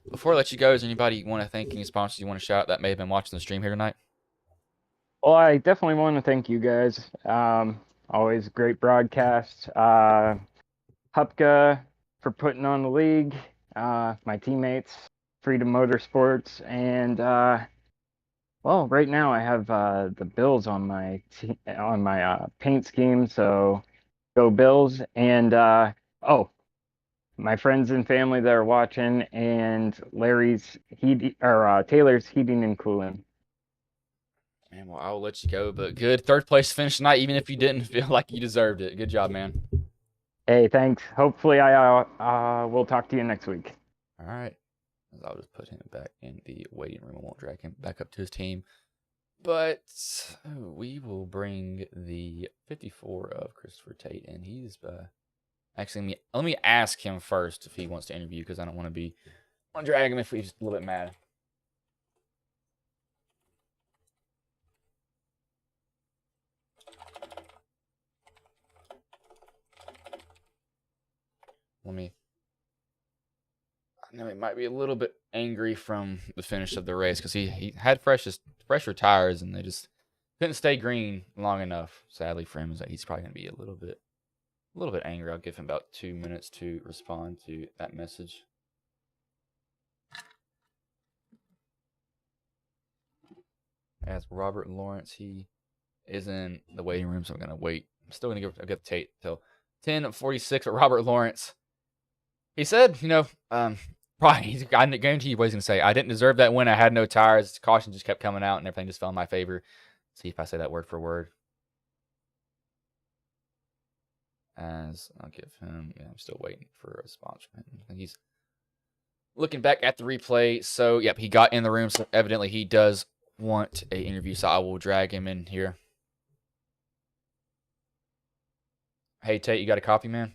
Speaker 1: before I let you go, is there anybody you want to thank, any sponsors you want to shout out that may have been watching the stream here tonight?
Speaker 4: Well, I definitely want to thank you guys. Always great broadcast. Hupka for putting on the league. My teammates, Freedom Motorsports, and well, right now I have the Bills on my paint scheme. So go Bills! And oh, my friends and family that are watching, and Taylor's Heating and Cooling.
Speaker 1: Man, well, I will let you go, but good third place finish tonight, even if you didn't feel like you deserved it. Good job, man.
Speaker 4: Hey, thanks. Hopefully, I will talk to you next week.
Speaker 1: All right. I'll just put him back in the waiting room. I won't drag him back up to his team. But we will bring the 54 of Christopher Tate, and he's actually let me ask him first if he wants to interview, because I don't want to drag him if he's a little bit mad. I know he might be a little bit angry from the finish of the race, because he had fresher tires, and they just couldn't stay green long enough. Sadly for him, is that he's probably gonna be a little bit angry. I'll give him about 2 minutes to respond to that message. As Robert Lawrence, he is in the waiting room, so I'm gonna wait. I'm still gonna give Tate till 10:46. But Robert Lawrence, he said, probably, I guarantee you what he's going to say. I didn't deserve that win. I had no tires. Caution just kept coming out, and everything just fell in my favor. See if I say that word for word. As I'll give him, I'm still waiting for a response from him. He's looking back at the replay. So, yep, he got in the room. So, evidently, he does want an interview. So, I will drag him in here. Hey, Tate, you got a copy, man?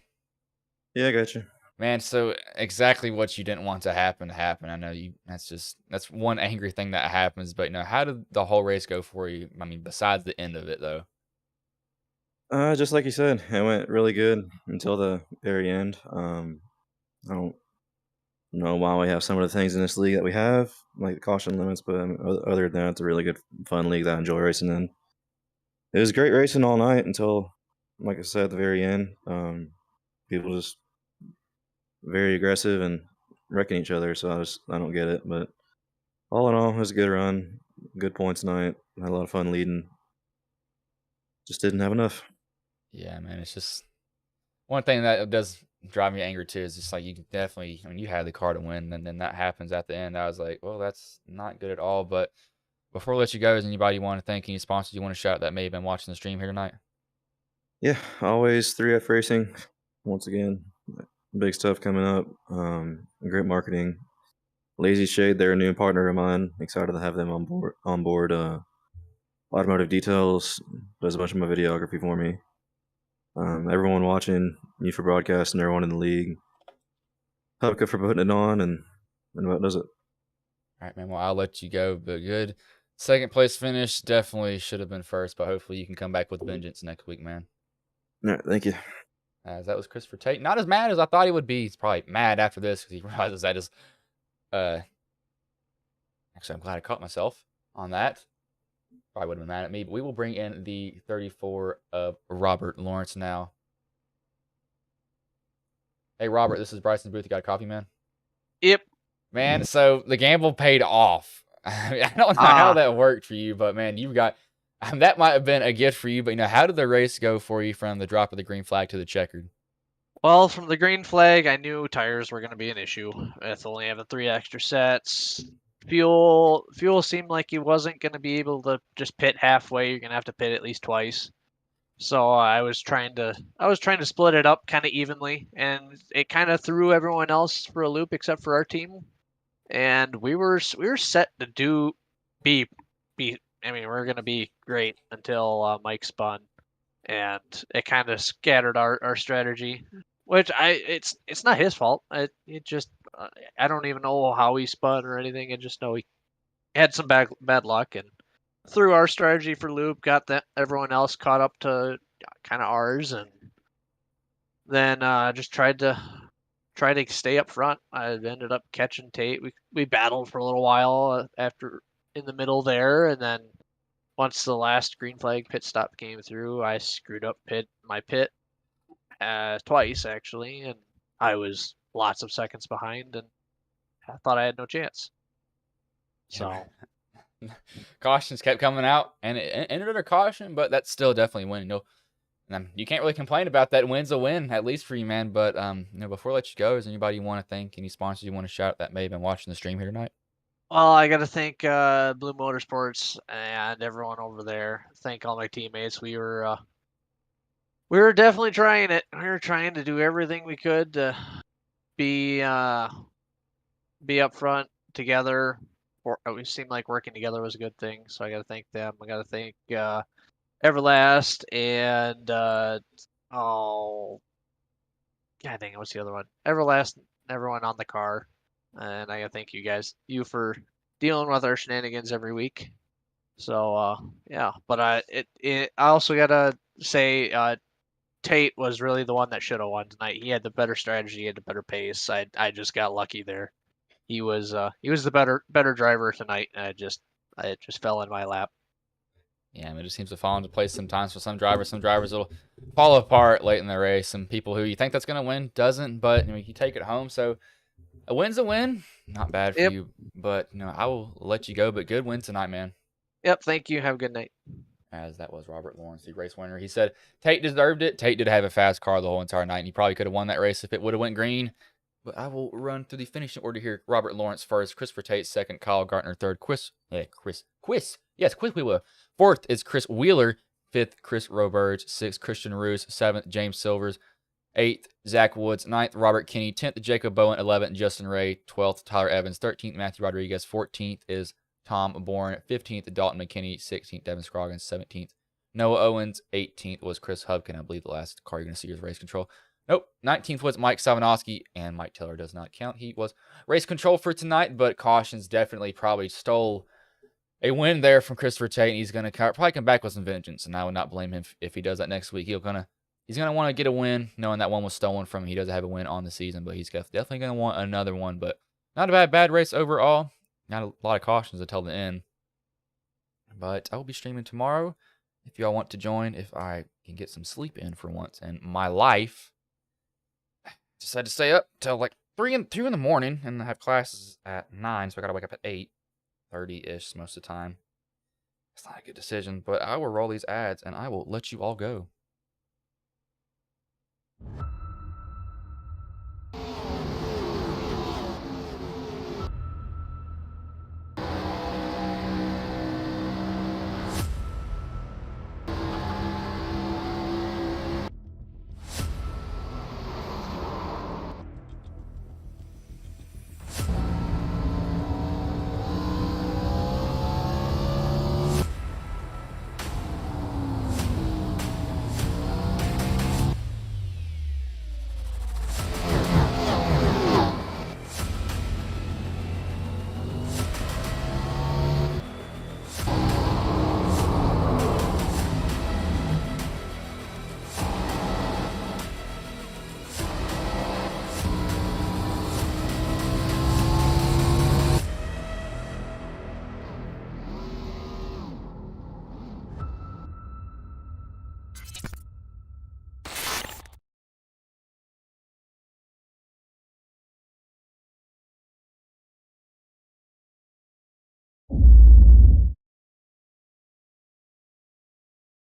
Speaker 2: Yeah, I got you.
Speaker 1: Man, so exactly what you didn't want to happen. I know that's one angry thing that happens, but how did the whole race go for you? I mean, besides the end of it, though.
Speaker 2: Just like you said, it went really good until the very end. I don't know why we have some of the things in this league that we have, like the caution limits, but other than that, it's a really good, fun league that I enjoy racing in. It was great racing all night until, like I said, at the very end. People just very aggressive and wrecking each other, so I don't get it. But all in all, it was a good run, good points night. Had a lot of fun leading. Just didn't have enough.
Speaker 1: Yeah, man, it's just one thing that does drive me angry too. Is just like, you definitely, you had the car to win, and then that happens at the end. I was like, well, that's not good at all. But before I let you go, is anybody you want to thank, any sponsors you want to shout out that may have been watching the stream here tonight?
Speaker 2: Yeah, always 3F Racing. Once again, big stuff coming up. Great marketing. Lazy Shade, they're a new partner of mine. Excited to have them on board. Automotive Details does a bunch of my videography for me. Everyone watching, you for broadcast, and everyone in the league. Hupka for putting it on, and what does it.
Speaker 1: All right, man. Well, I'll let you go, but good. Second place finish. Definitely should have been first, but hopefully you can come back with vengeance next week, man.
Speaker 2: All right, thank you.
Speaker 1: As that was Christopher Tate. Not as mad as I thought he would be. He's probably mad after this because he realizes that his. Actually, I'm glad I caught myself. on that. Probably would have been mad at me, but we will bring in the 34 of Robert Lawrence now. Hey, Robert, this is Bryson's booth. You got a coffee, man?
Speaker 3: Yep.
Speaker 1: Man, so the gamble paid off. I don't know how that worked for you, but man, you've got that might have been a gift for you. But how did the race go for you from the drop of the green flag to the checkered?
Speaker 3: Well, from the green flag, I knew tires were going to be an issue with only having 3 extra sets. Fuel seemed like he wasn't going to be able to just pit halfway. You're going to have to pit at least twice. So I was trying to split it up kind of evenly, and it kind of threw everyone else for a loop except for our team. And we were set to be. I mean, we're going to be great until Mike spun, and it kind of scattered our strategy. Which it's not his fault. It just I don't even know how he spun or anything. I just know he had some bad luck and threw our strategy for loop. Got that everyone else caught up to kind of ours, and then just tried to stay up front. I ended up catching Tate. We battled for a little while after in the middle there, and then once the last green flag pit stop came through, I screwed up my pit twice actually, and I was lots of seconds behind, and I thought I had no chance. So
Speaker 1: cautions kept coming out, and it ended under caution, but that's still definitely winning. You can't really complain about that. Win's a win, at least for you, man. But before I let you go, is anybody you want to thank? Any sponsors you want to shout out that may have been watching the stream here tonight?
Speaker 3: Well, I got to thank Blue Motorsports and everyone over there. Thank all my teammates. We were definitely trying it. We were trying to do everything we could to be up front together. We seemed like working together was a good thing, so I got to thank them. I got to thank Everlast and God dang it, what's the other one? Everlast and everyone on the car, and I got to thank you for dealing with our shenanigans every week. So yeah, but I also gotta say Tate was really the one that should have won tonight. He had the better strategy, he had the better pace. I just got lucky there. He was the better driver tonight, and it just fell in my lap.
Speaker 1: Yeah, I mean, it just seems to fall into place sometimes for some drivers. Some drivers will fall apart late in the race. Some people who you think that's going to win doesn't, but you take it home. So a win's a win. Not bad for you, but I will let you go. But good win tonight, man.
Speaker 3: Yep, thank you. Have a good night.
Speaker 1: As that was Robert Lawrence, the race winner. He said Tate deserved it. Tate did have a fast car the whole entire night, and he probably could have won that race if it would have went green. But I will run through the finishing order here. Robert Lawrence first, Christopher Tate second, Kyle Gardner third, Quiz Wheeler. Fourth is Chris Wheeler. Fifth, Chris Roberge. Sixth, Christian Roos. Seventh, James Silvers. Eighth, Zach Woods. Ninth, Robert Kinney. 10th, Jacob Bowen. 11th, Justin Ray. 12th, Tyler Evans. 13th, Matthew Rodriguez. 14th is Tom Bourne. 15th, Dalton McKinney. 16th, Devin Scroggins. 17th, Noah Owens. 18th was Chris Hubkin. I believe the last car you're going to see is race control. Nope. 19th was Mike Savanowski, and Mike Taylor does not count. He was race control for tonight, but cautions definitely probably stole a win there from Christopher Tate, and he's going to probably come back with some vengeance, and I would not blame him if he does that next week. He's going to want to get a win, knowing that one was stolen from him. He doesn't have a win on the season, but he's definitely going to want another one. But not a bad race overall. Not a lot of cautions until the end. But I will be streaming tomorrow if y'all want to join, if I can get some sleep in for once in my life. Decided to stay up till like 2 in the morning, and I have classes at 9, so I gotta wake up at 8:30-ish most of the time. It's not a good decision, but I will roll these ads, and I will let you all go.